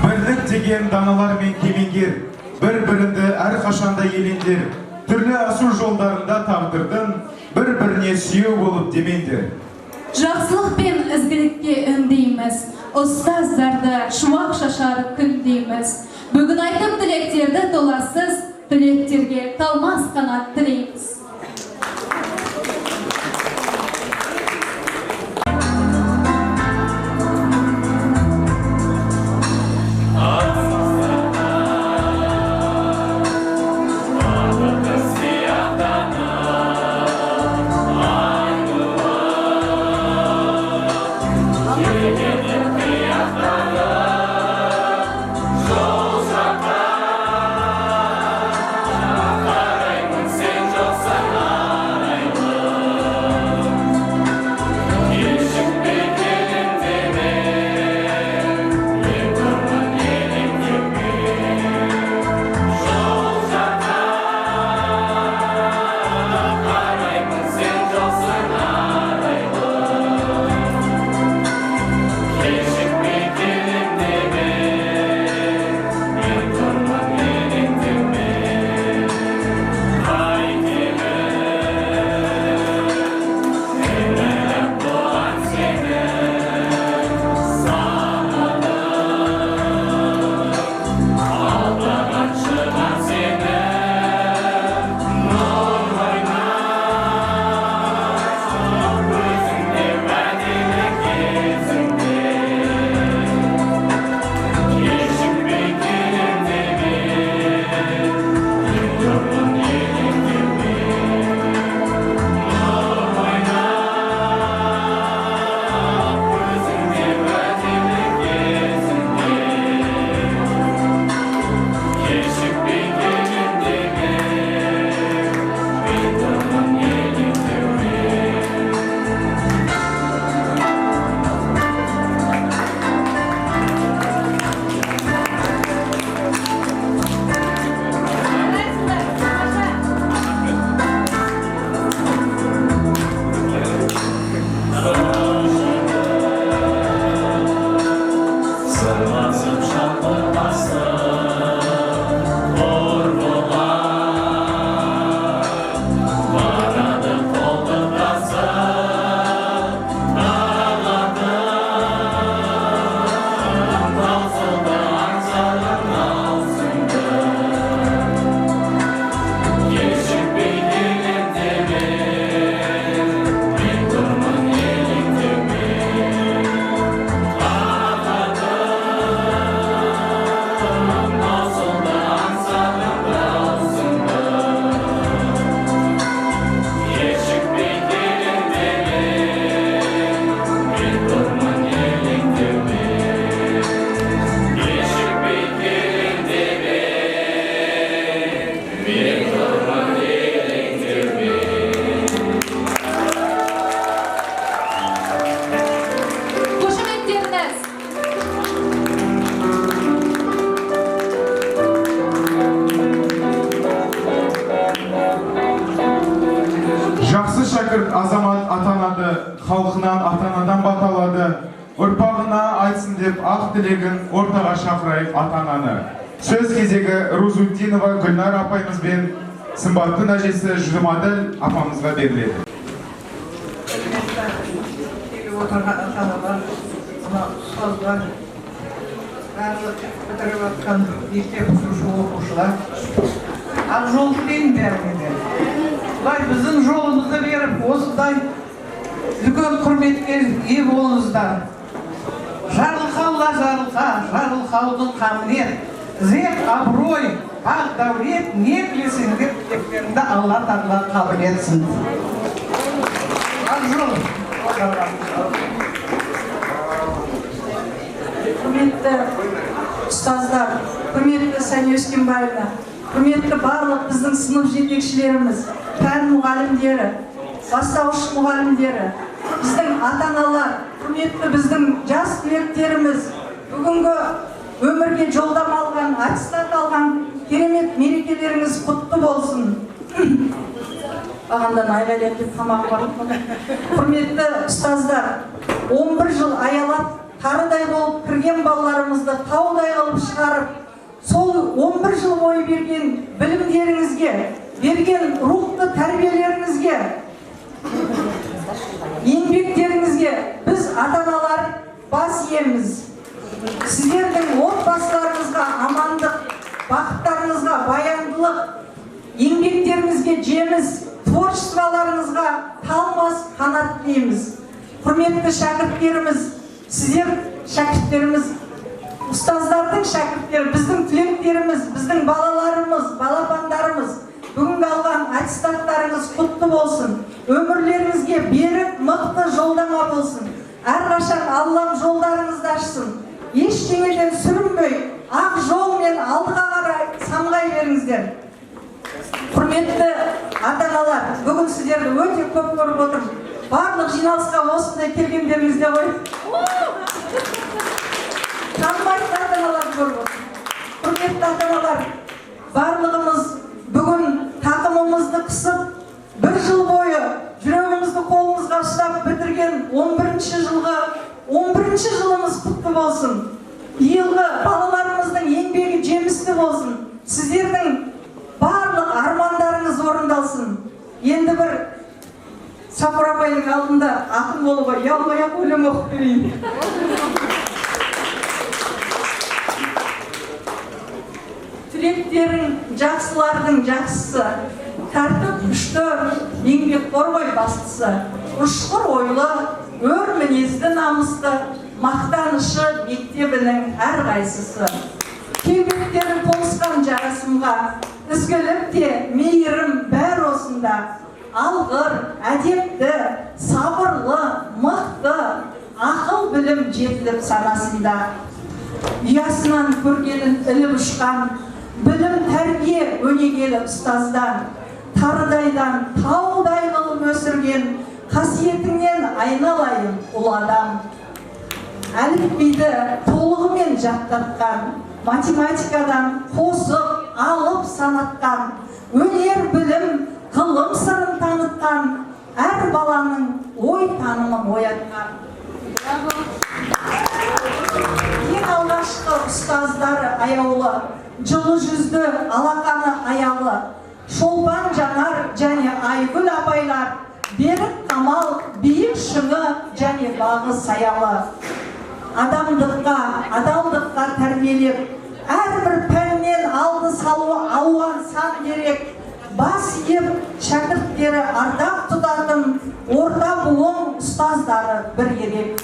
Бірлік деген даналар мен кемеңгер, бір-бірінді әрқашанда елендер, түрлі асу жолдарында тағдырдың, бір-біріне сүйеу болып демендер. Жақсылық пен ізгілікке үндейміз, ұстаздарды шуақ шашар күн дейміз. Бүгін айтып тілектерді толассыз, тілектерге талмас қанат тілейміз. Yeah. ақ тілегін ортаға шақырайық ата-ананы. Сөз кезегі Рузуддинова Гүлнар апайымыз бен сымбаттың әжесі Жүзімаділ апамызға беріледі. Отырған ата-аналар, ұстаздар, барлық бітіріп жатқан мектеп оқушылар, ақ жол тілеймін бәріне. Бұлай біздің жолымызды беріп, осындай үлкен құрметке ие болыңыздар. Жарылқаулар жарылқаудың қамінен, зет, абырой, ақ дәулет, не білесің деп тілектеріңді Алла Тағала қабыл етсін. Ақ жол. Құрметті ұстаздар, құрметті Сәния Өскенбаевна, құрметті барлық біздің сынып жетекшілеріміз, пән мұғалімдері, бастауыш мұғалімдері, біздің ата-аналар, құрметті біздің жас түлектеріміз, бүгінгі өмірге жолдама алған, аттестат алған керемет мерекелеріңіз құтты болсын. Бағандан айғайлап деп тамағы бар. Құрметті ұстаздар, 11 жыл аялап, тарыдай болып кірген балаларымызды таудай қылып шығарып, сол 11 жыл бойы берген білімдеріңізге, берген рухты тәрбиелеріңізге, еңбектеріңізге біз ата-аналар бас иеміз. Сіздердің отбасыларыңызға амандық, бақыттарыңызға баяндылық, еңбектеріңізге жеміс, творчестволарыңызға талмас қанат тілейміз. Құрметті шәкірттеріміз, сіздер шәкірттеріміз, ұстаздардың шәкірттері, біздің түлектеріміз, біздің балаларымыз, балапандарымыз, бүгінгі алған аттестаттарыңыз құтты болсын. Өмірлеріңізге берік, мықты жолдама болсын. Әрқашан Аллам жолдарыңызды ашсын. Ештеңеден сүрінбей, ақ жолмен алдыға қарай самғай беріңіздер. Құрметті ата-аналар, бүгін сіздерді өте көп көріп отырмын. Барлық жиналысқа осындай келгендеріңізде ғой. Танымайтын ата-аналар көріп отырмын. Құрметті ата-аналар, барлығымыз бүгін тақымымызды қысып, бір жыл бойы жүрегімізді қолымызға ұстап бітірген 11-ші жылымыз құтты болсын. Биылғы балаларымыздың еңбегі жемісті болсын. Сіздердің барлық армандарыңыз орындалсын. Енді бір Сапар апайдың алдында ақын болуға ұялмай-ақ өлең оқып берейін. Түлектерің жақсылардың жақсысы, тәртіп күшті, еңбекқор ғой бастысы. Ұшқыр ойлы, өр мінезді намысты, мақтанышы мектебінің әрқайсысы. Келбеттері толысқан жарасымға, ізгілік те, мейірім бәр осында. Алғыр, әдепті, сабырлы, мықты, ақыл білім жетіліп санасында. Ұясынан көргенін іліп ұшқан, білім тәрбие өнегелі ұстаздан, тарыдайдан таудай қылып өсірген, қасиетіңнен айналайын ұл адам. Әліпбиді толығымен жаттатқан, математикадан қосып, алып санатқан, өнер білім, ғылым сырын танытқан, әр баланың ой танымын оятқан. Ең алғашқы ұстаздары аяулы, жылы жүзді алақаны аялы, Шолпан Жанар және Айгүл апайлар, Берік Камал, биік шыңы және бағы саялы. Адамдыққа, адалдыққа тәрбиелеп, әрбір пәннен алды салуы алуан сан керек. Бас иіп, шәкірттері ардақ тұтатын, орта буын ұстаздары бір ерек.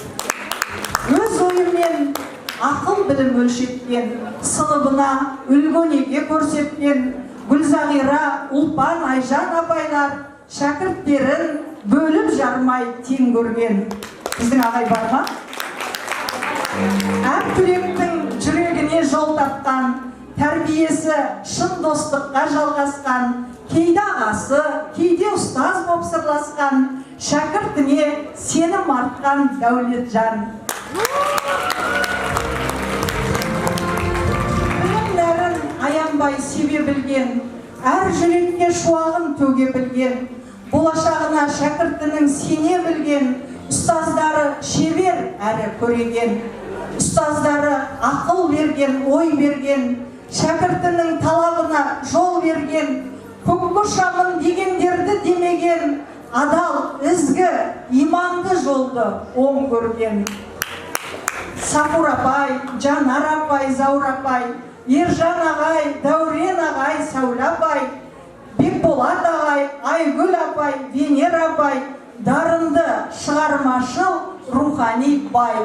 Өз ойымен ақыл білім өлшеткен, сыныбына үлгі-өнеге көрсеткен Гүлзағира, Ұлпан, Айжан апайлар шәкірттерін бөліп жармай тең көрген. Біздің ағай бар ма? Әр түлектің жүрегіне жол тапқан, тәрбиесі шын достыққа жалғасқан, кейде ағасы, кейде ұстаз боп сырласқан, шәкіртіне сенім артқан дәулет жан. Білім нәрін аянбай себе білген, әр жүрекке шуағын төге білген, болашағына шәкіртінің сене білген, ұстаздары шебер әрі көреген. ұстаздары ақыл берген, ой берген, шәкіртінің талабына жол берген, көкке ұшамын дегендерді демеген, адал, ізгі, иманды жолды оң көрген. Сапур апай, Жанар апай, Заур апай, Ержан ағай, Дәурен ағай, Сәуле апай, Бекболат ағай, Айгүл апай, Венер апай, дарынды, шығармашыл, рухани бай.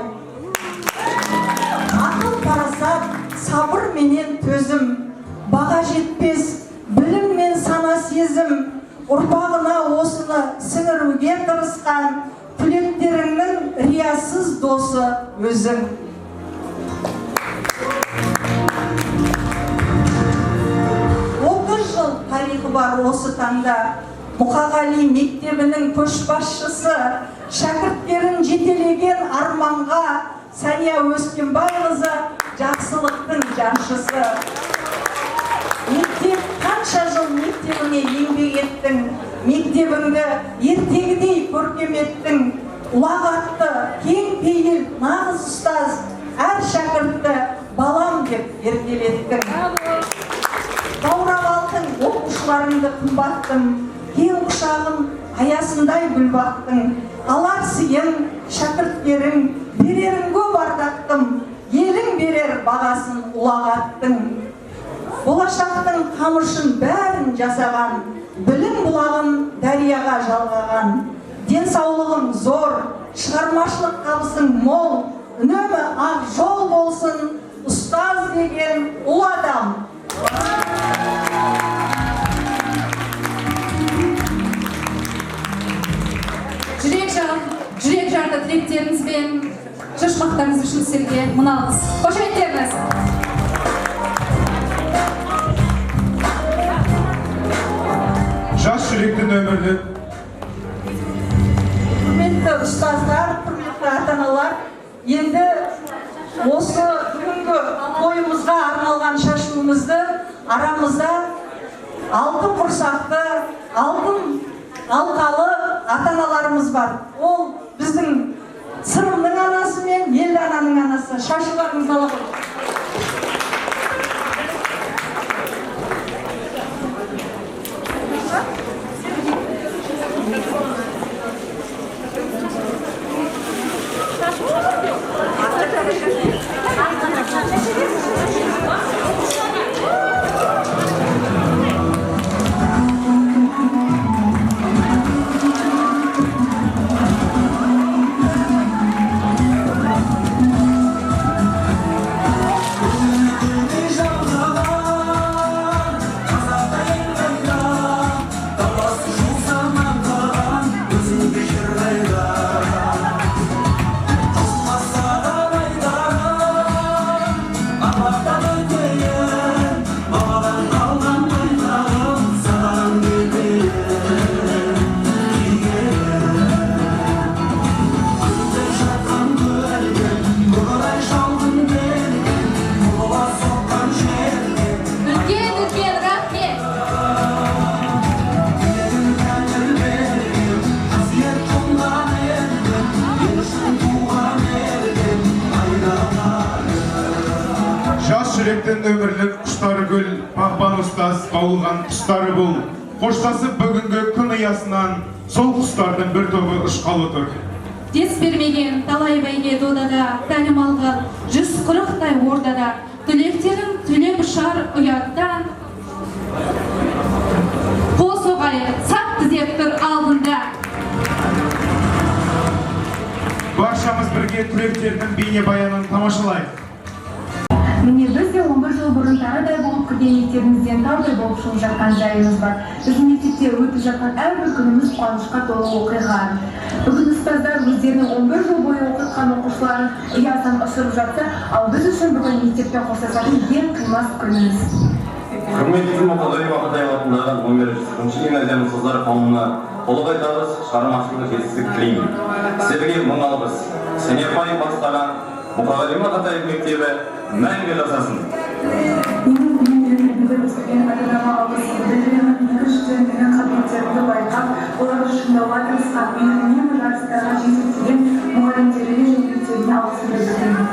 Ақыл парасат, сабыр менен төзім, баға жетпес, білім мен сана сезім, ұрпағына осыны сіңіруге тырысқан, түлектеріңнің риясыз досы өзің. 30 жыл тарихы бар осы таңда Мұқағали мектебінің көшбасшысы, шәкірттерін жетелеген арманға Сәния Өскенбайқызы жақсылықтың жаршысы. Мектеп қанша жыл мектебіңе еңбек еттің, мектебіңді ертегідей көркеметтің, ұлағатты, кең пейіл, нағыз ұстаз, әр шәкіртті балам деп еркелеттің. Баурап алдың, оқушыларыңды қымбаттың, кең құшағын аясындай гүл бақтың, алар сыйың, шәкірттерің, берерін көп ардақтым, елің берер бағасын ұлағаттың. Болашақтың қамышын бәрін жасаған, білім бұлағын дарияға жалғаған, денсаулығың зор, шығармашылық табысың мол, үнемі ақ жол болсын, ұстаз деген ұл адам. Жүрек жарты тілектеріңіз бен шашмақтарыңыз үшін сізге мынауыз. Қош айттеріңіз. Жас жүректің өмірлі. Құрметті ұстаздар, құрметті ата-аналар, енді осы бүгінгі тойымызға арналған шашуымызды арамызда алтын құрсақты, алтын алқалы ата-аналарымыз бар. Ол біздің Сырымның анасы мен Елдананың анасы. Шашуларыңызды ала қойыңыз. Жүректің өмірлік құштары гүл, бағбан ұстаз бауылған құстары бұл. Қоштасып бүгінгі күн ұясынан сол құстардың бір тобы ұшқалы тұр. Дес бермеген талай бәйге додада, тәлім алған 140-тай ордада, түлектерін түлеп ұшар ұяттан. Қос оғайы сап тізеп тұр алдында. Баршамыз бірге түлектердің бейне баянын тамашалайық. Міне біз де 11 жыл бұрын тарыдай болып кірген мектебімізден таудай болып шығып жатқан жайымыз бар. Біздің мектепте өтіп жатқан әрбір күніміз қуанышқа толы оқиға. Бүгін ұстаздар өздерінің 11 жыл бойы оқытқан оқушыларын ұясынан ұшырып жатса, ал біз үшін бүгін мектеппен қоштасатын ең қимас күніміз. Құрметті Мұқағали Мақатаев атындағы номер 1-ші гимназияның ұстаздар қауымына толығай табыс, шығармашылық жетістік тілеймін. Сіздерге мың алғыс. Сәния апай бастаған Мұқағали Мақатаев мектебі мәңгі жасасын. Менің білімдерімді өсірген ата-анама алғысымды білдіремін. Екіншіден менің қабілеттерімді байқап, оларды шыңдауға тырысқан, менің үнемі жарыстарға жетектеген мұғалімдерге және мектебіне алғысымды білдіремін.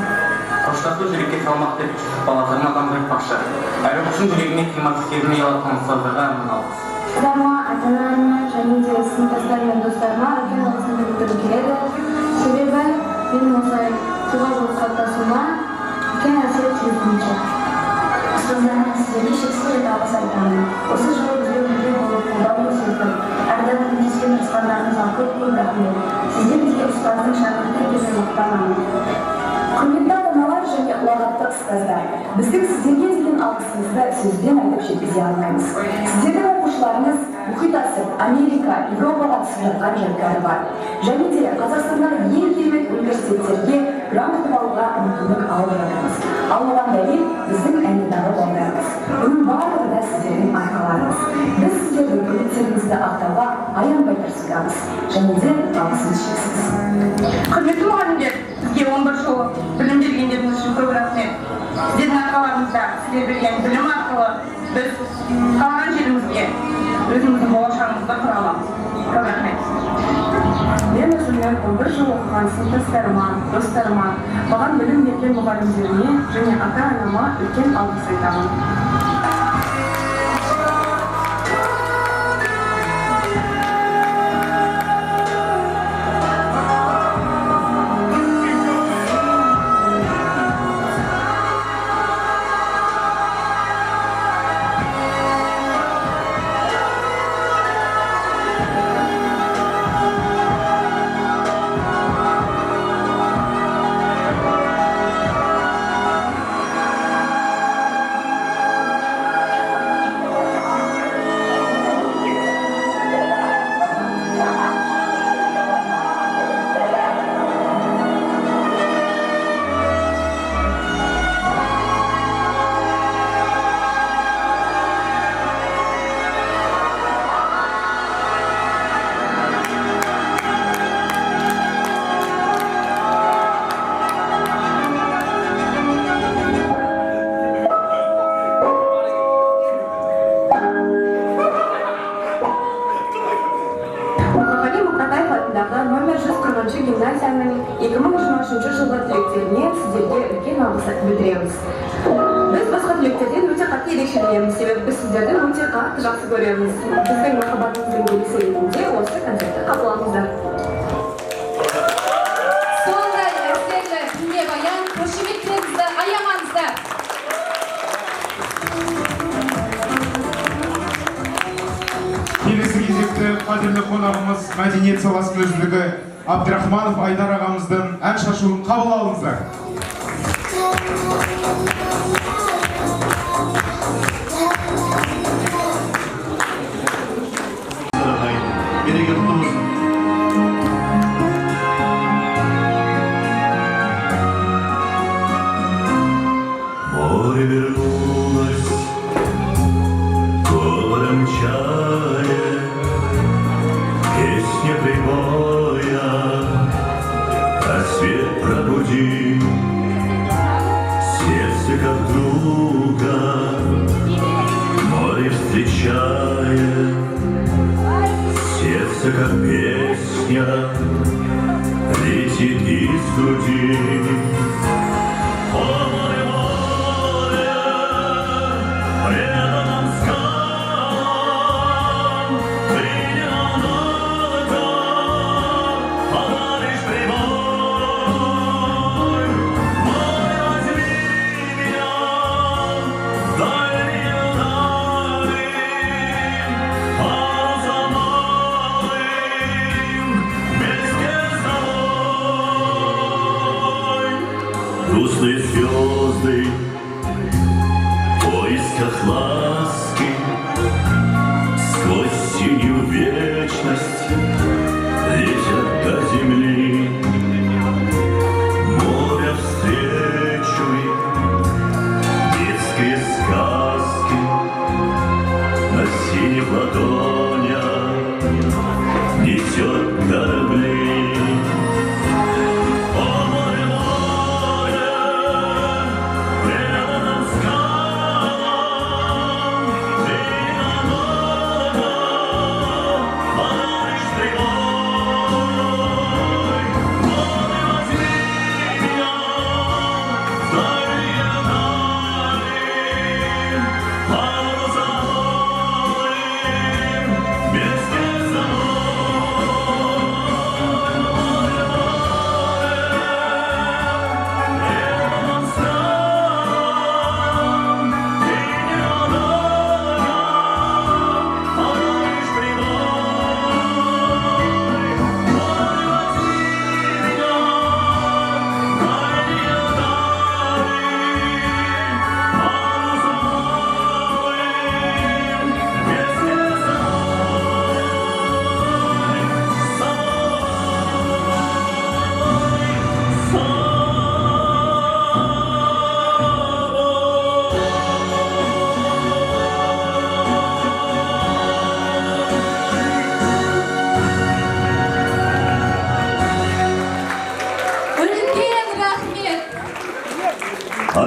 Баштасу жүрекке салмақ деп баласына адамды айтпақшы. Әрі құшын жүрегіне қимасы керіне елатқан ұстаздарға мың алғыс. Сіздерге, ата-аналарыма және де сыныптастар мен достарыма үлкен алғысымды білдіргім келеді. Себебі менің осылай тұлға болып қалыптасуыма үлкен әсер тигізді. Ұстаздарыма сіздерге шексіз алғыс айтамын. Осы жылы бізге бірге болып қолдауыңыз етіп, әрдайым көмектескен туысқандарыңызға көп рахмет. Сіздер бізге ұстаздың шәкірті екенін мақтанамын. Құрметті ата-аналар және ұлағатты ұстаздар, біздің сіздерге деген алғысымызды сөзбен айтып жеткізе алмаймыз. Сіздердің оқушыларыңыз мұхит асып, Америка, Европаға түсіп жатқан жастары бар. Және де Қазақстандағы ең керемет университеттерге грант алуға мүмкіндік алып жатырмыз. Ал оған дәлел біздің әлемдағы балдарымыз. Бұның барлығы да сіздердің арқаларыңыз. Біз сіздердің үміттеріңізді ақтауға аянбай тырысудамыз. Және де алғысымыз шексіз. Құрметті мұғалімдер, бізге 11 жыл білім бергендеріңіз үшін көп рахмет. Сіздердің арқаларыңызда сіздер берген білім арқылы біз қалған жерімізге өзіміздің болашағымызды құра аламыз. Көп рахмет. Мен өзімнен 11 жыл оқыған сыныптастарыма, достарыма, маған білім берген мұғалімдеріме және ата-анама үлкен алғыс айтамын. Номер 140 гимназияның 2023 жылғы түлектеріне сіздерге үлкен алғыс білдіреміз. Біз басқа түлектерден өте қатты ерекшеленеміз, себебі біз сіздерді өте қатты жақсы көреміз. Біздің махаббатымыздың белгісі ретінде осы концертті қабыл алыңыздар. Сондай әсерлі бейнебаян, қошеметтеріңізді аямаңыздар. Келесі кезекті қадірлі қонағымыз мәдениет саласының үздігі Абдрахманов Айдар ағамыздың ән шашуын қабыл алыңыздар. Море вернулось, гором чая, песня прибоя, рассвет пробуди, сердце как друга, море встречая, сердце как песня, летит из груди. Грустные звезды в поисках ласки сквозь синюю вечность летят до земли. Море встречу детские сказки на синих ладонях несет корабли. Дай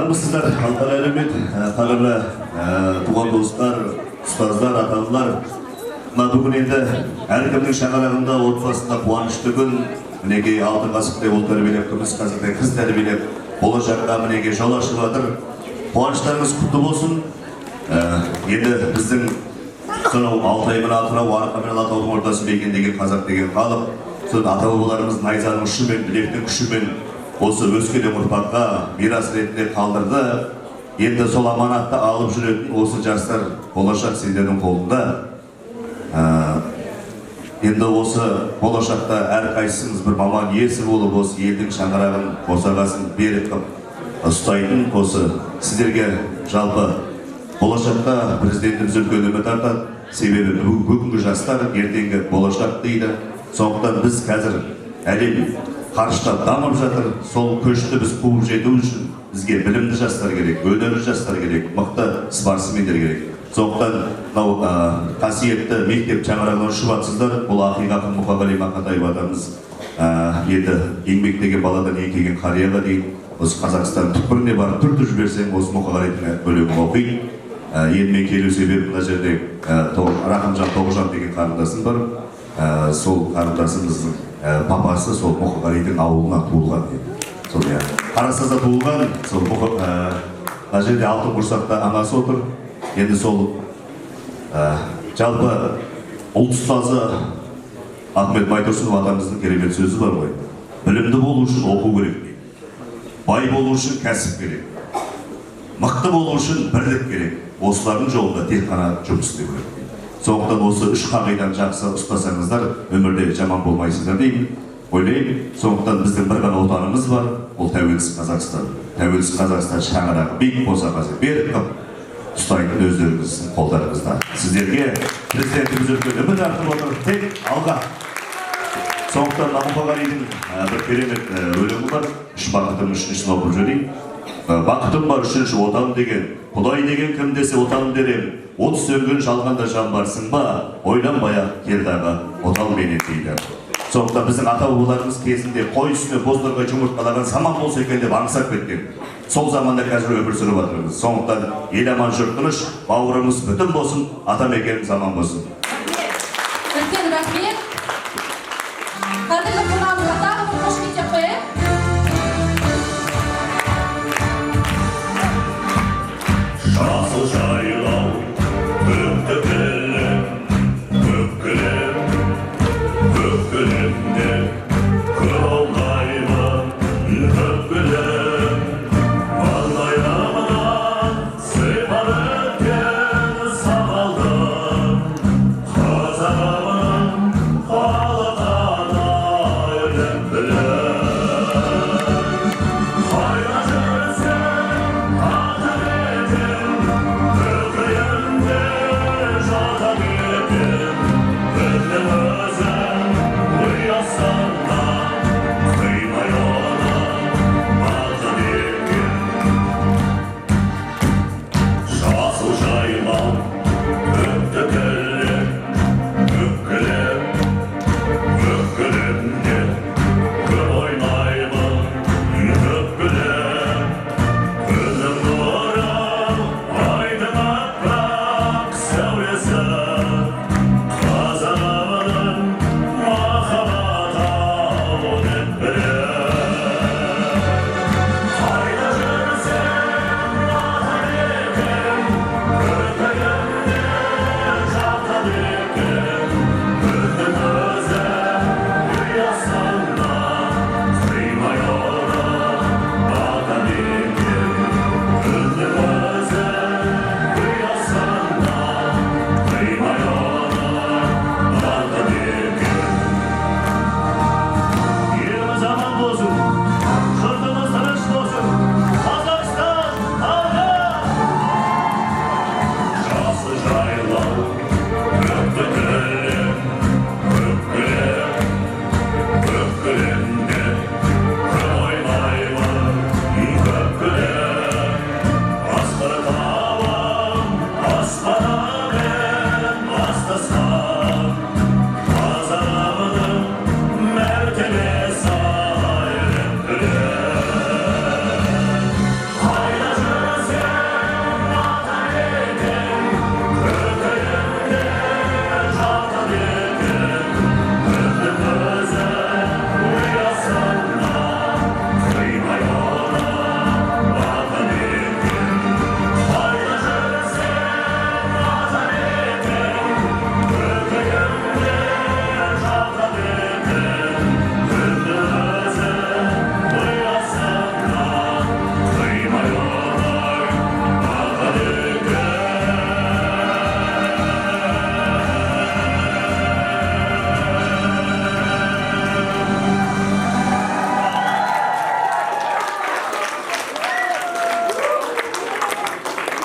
Армысыздар, алтын әлемет, қадірлі туған достар, ұстаздар, ата-аналар. Мына бүгін енді әркімнің шаңырағында, отбасында қуанышты күн. Мінекей алтын қасықтай ұл тәрбиелеп, күміс қасықтай қыз тәрбиелеп, болашаққа мінекей жол ашып жатыр. Қуаныштарыңыз құтты болсын. Енді біздің сонау Алтай мен Атырау, Арқа мен Алатаудың ортасы мекендеген қазақ деген халық, сол ата-бабаларымыз найзаның ұшымен, білектің күшімен осы өскелең ұрпаққа мирас ретінде қалдырды. Енді сол аманатты алып жүретін осы жастар болашақ сендердің қолында. Енді осы болашақта әрқайсыңыз бір маман иесі болып, осы елдің шаңырағын, босағасын беріп ұстайтын осы сіздерге жалпы болашақта президентіміз үлкен үміт артады. Себебі бүгінгі жастар ертеңгі болашақ дейді. Сондықтан біз қазір әлем қарыштап дамып жатыр. Сол көшті біз қуып жету үшін бізге білімді жастар керек, өнерлі жастар керек, мықты спортсмендер керек. Сондықтан мынау қасиетті мектеп шаңырағынан ұшып жатсыздар. Бұл ақиық ақын Мұқағали Мақатаев атамыз енді еңбектеген баладан еңкейген қарияға дейін осы Қазақстан түкпіріне барып түртіп жіберсең осы Мұқағалидың өлеңін оқиды. Елмен келу себебі мына жерде Рақымжан Тоғжан деген қарындасым бар. Сол қарындасымыздың папасы сол Мұқағалидың ауылынан туылған еді. Сол Қарасазда туылған, сол мына жерде алтын құрсақта анасы отыр. Енді сол жалпы ұлт ұстазы Ахмет Байтұрсынов атамыздың керемет сөзі бар ғой. Білімді болу үшін оқу керек дейді. Бай болу үшін кәсіп керек. Мықты болу үшін бірлік керек. Осылардың жолында тек қана жұмыс істеу керек. Сондықтан осы үш қағиданы жақсы ұстасаңыздар, өмірде жаман болмайсыздар деймін. Ойлаймын. Сондықтан біздің бір ғана отанымыз бар, ол тәуелсіз Қазақстан. Тәуелсіз Қазақстан шаңырағы биік босағасы берік қып ұстайтын өздеріңіздің қолдарыңызда. Сіздерге президентіміз үлкен үміт артып отыр, тек алға. Сондықтан Мұқағалидың бір керемет өлеңі бар. Үш бақытым үшіншісін оқып жіберейін. Бақытым бар үшінші отан деген, Құдай деген кім десе отаным дерем. От сөнген жалғанда жан барсың ба, ойланбай-ақ келді аға, отал менен дейді. Сондықтан біздің ата-бабаларымыз кезінде қой үстіне боздарға жұмыртқалаған саман болса екен деп аңсап кеткен. Сол заманда қазір өмір сүріп жатырмыз. Сондықтан ел аман жұрт тыныш, бауырымыз бүтін болсын, атамекеніміз аман болсын. Үлкен рахмет. Қадірлі қонағымызға тағы бір қош келіп қояйық. Жасыл жайлау, көкті кілем, көккілемде көолдаймын, көккілем. Маңдайрамынан сыйпап өткен самалды,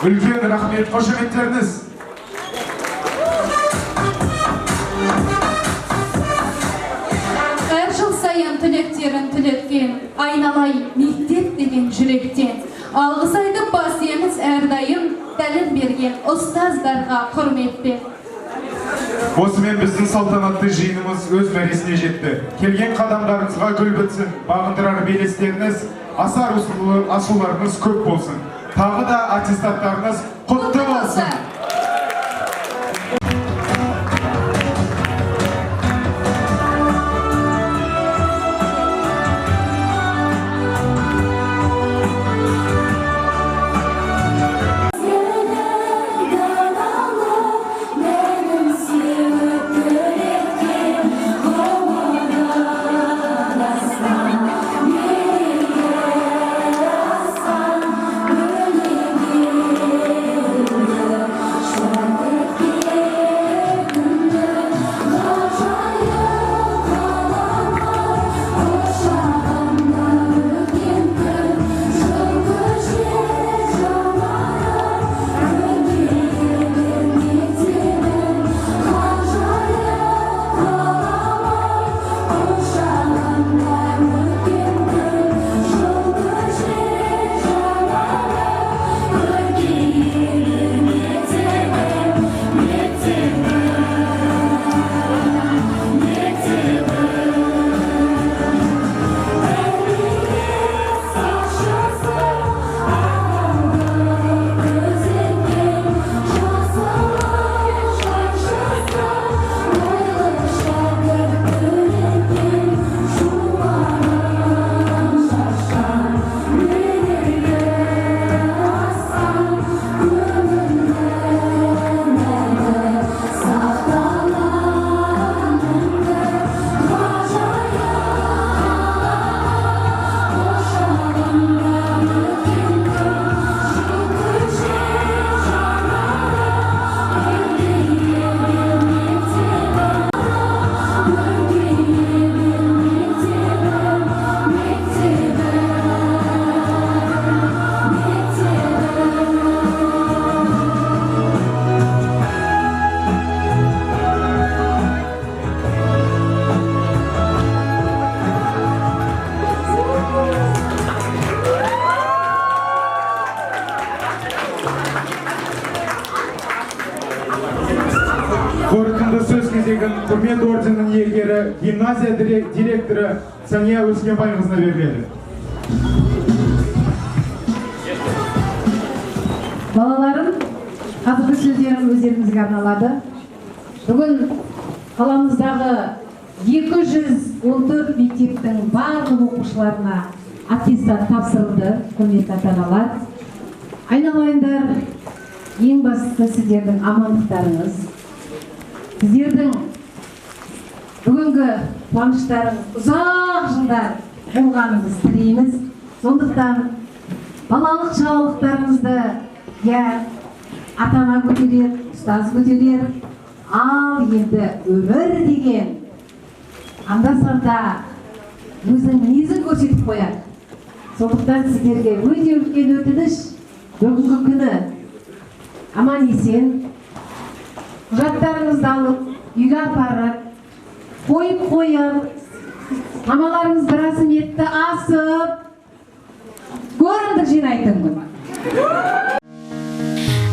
Үлкен рахмет, қошеметтеріңіз. Әр жыл сайын түлектерін түлеткен, айналай мектеп деген жүректен. Алғыс айтып бас иеміз әрдайым тәлім берген ұстаздарға құрметпен. Осымен біздің салтанатты жиынымыз өз мәресіне жетті. Келген қадамдарыңызға гүл бітсін, бағындырар белестеріңіз, асар асуларыңыз көп болсын. Тағы да аттестаттарыңыз құтты болсын. Қорытынды сөз кезегін құрмет орденінің иегері, гимназия директоры Сания Өскенбайқызына беріледі. Балаларым, қазіргі сөздерім өздеріңізге арналады. Бүгін қаламыздағы 214 мектептің барлық оқушыларына аттестат тапсырылды, құрметті ата-аналар. Айналайындар, ең бастысы сіздердің амандықтарыңыз. Сіздердің бүгінгі қуаныштарыңыз ұзақ жылдар болғаныңыз тілейміз. Сондықтан балалық шалалықтарыңызды ата-ана көтерер, ұстаз көтерер. Ал енді өмір деген анда-санда өзінің мінезін көрсетіп қояды. Сондықтан сіздерге өте үлкен өтініш, бүгінгі күні аман есен құжаттарыңызды алып, үйге апарып, қойып, мамаларыңыз рәсіметті асып, көрімдік жинайтын күн.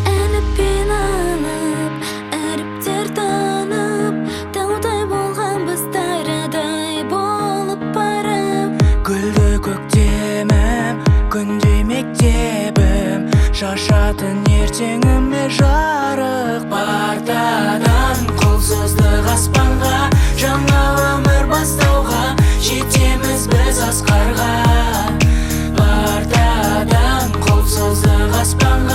Әліппен алып, әріптер танып, таудай болған біз тайрадай болып барып. Гүлді көктемім, күндей мектебім, шашатын ертеңіме жарық партадан. Қолсыздық аспанға, жаңа өмір бастауға, жетеміз біз асқарға. Партадан қолсыздық аспанға,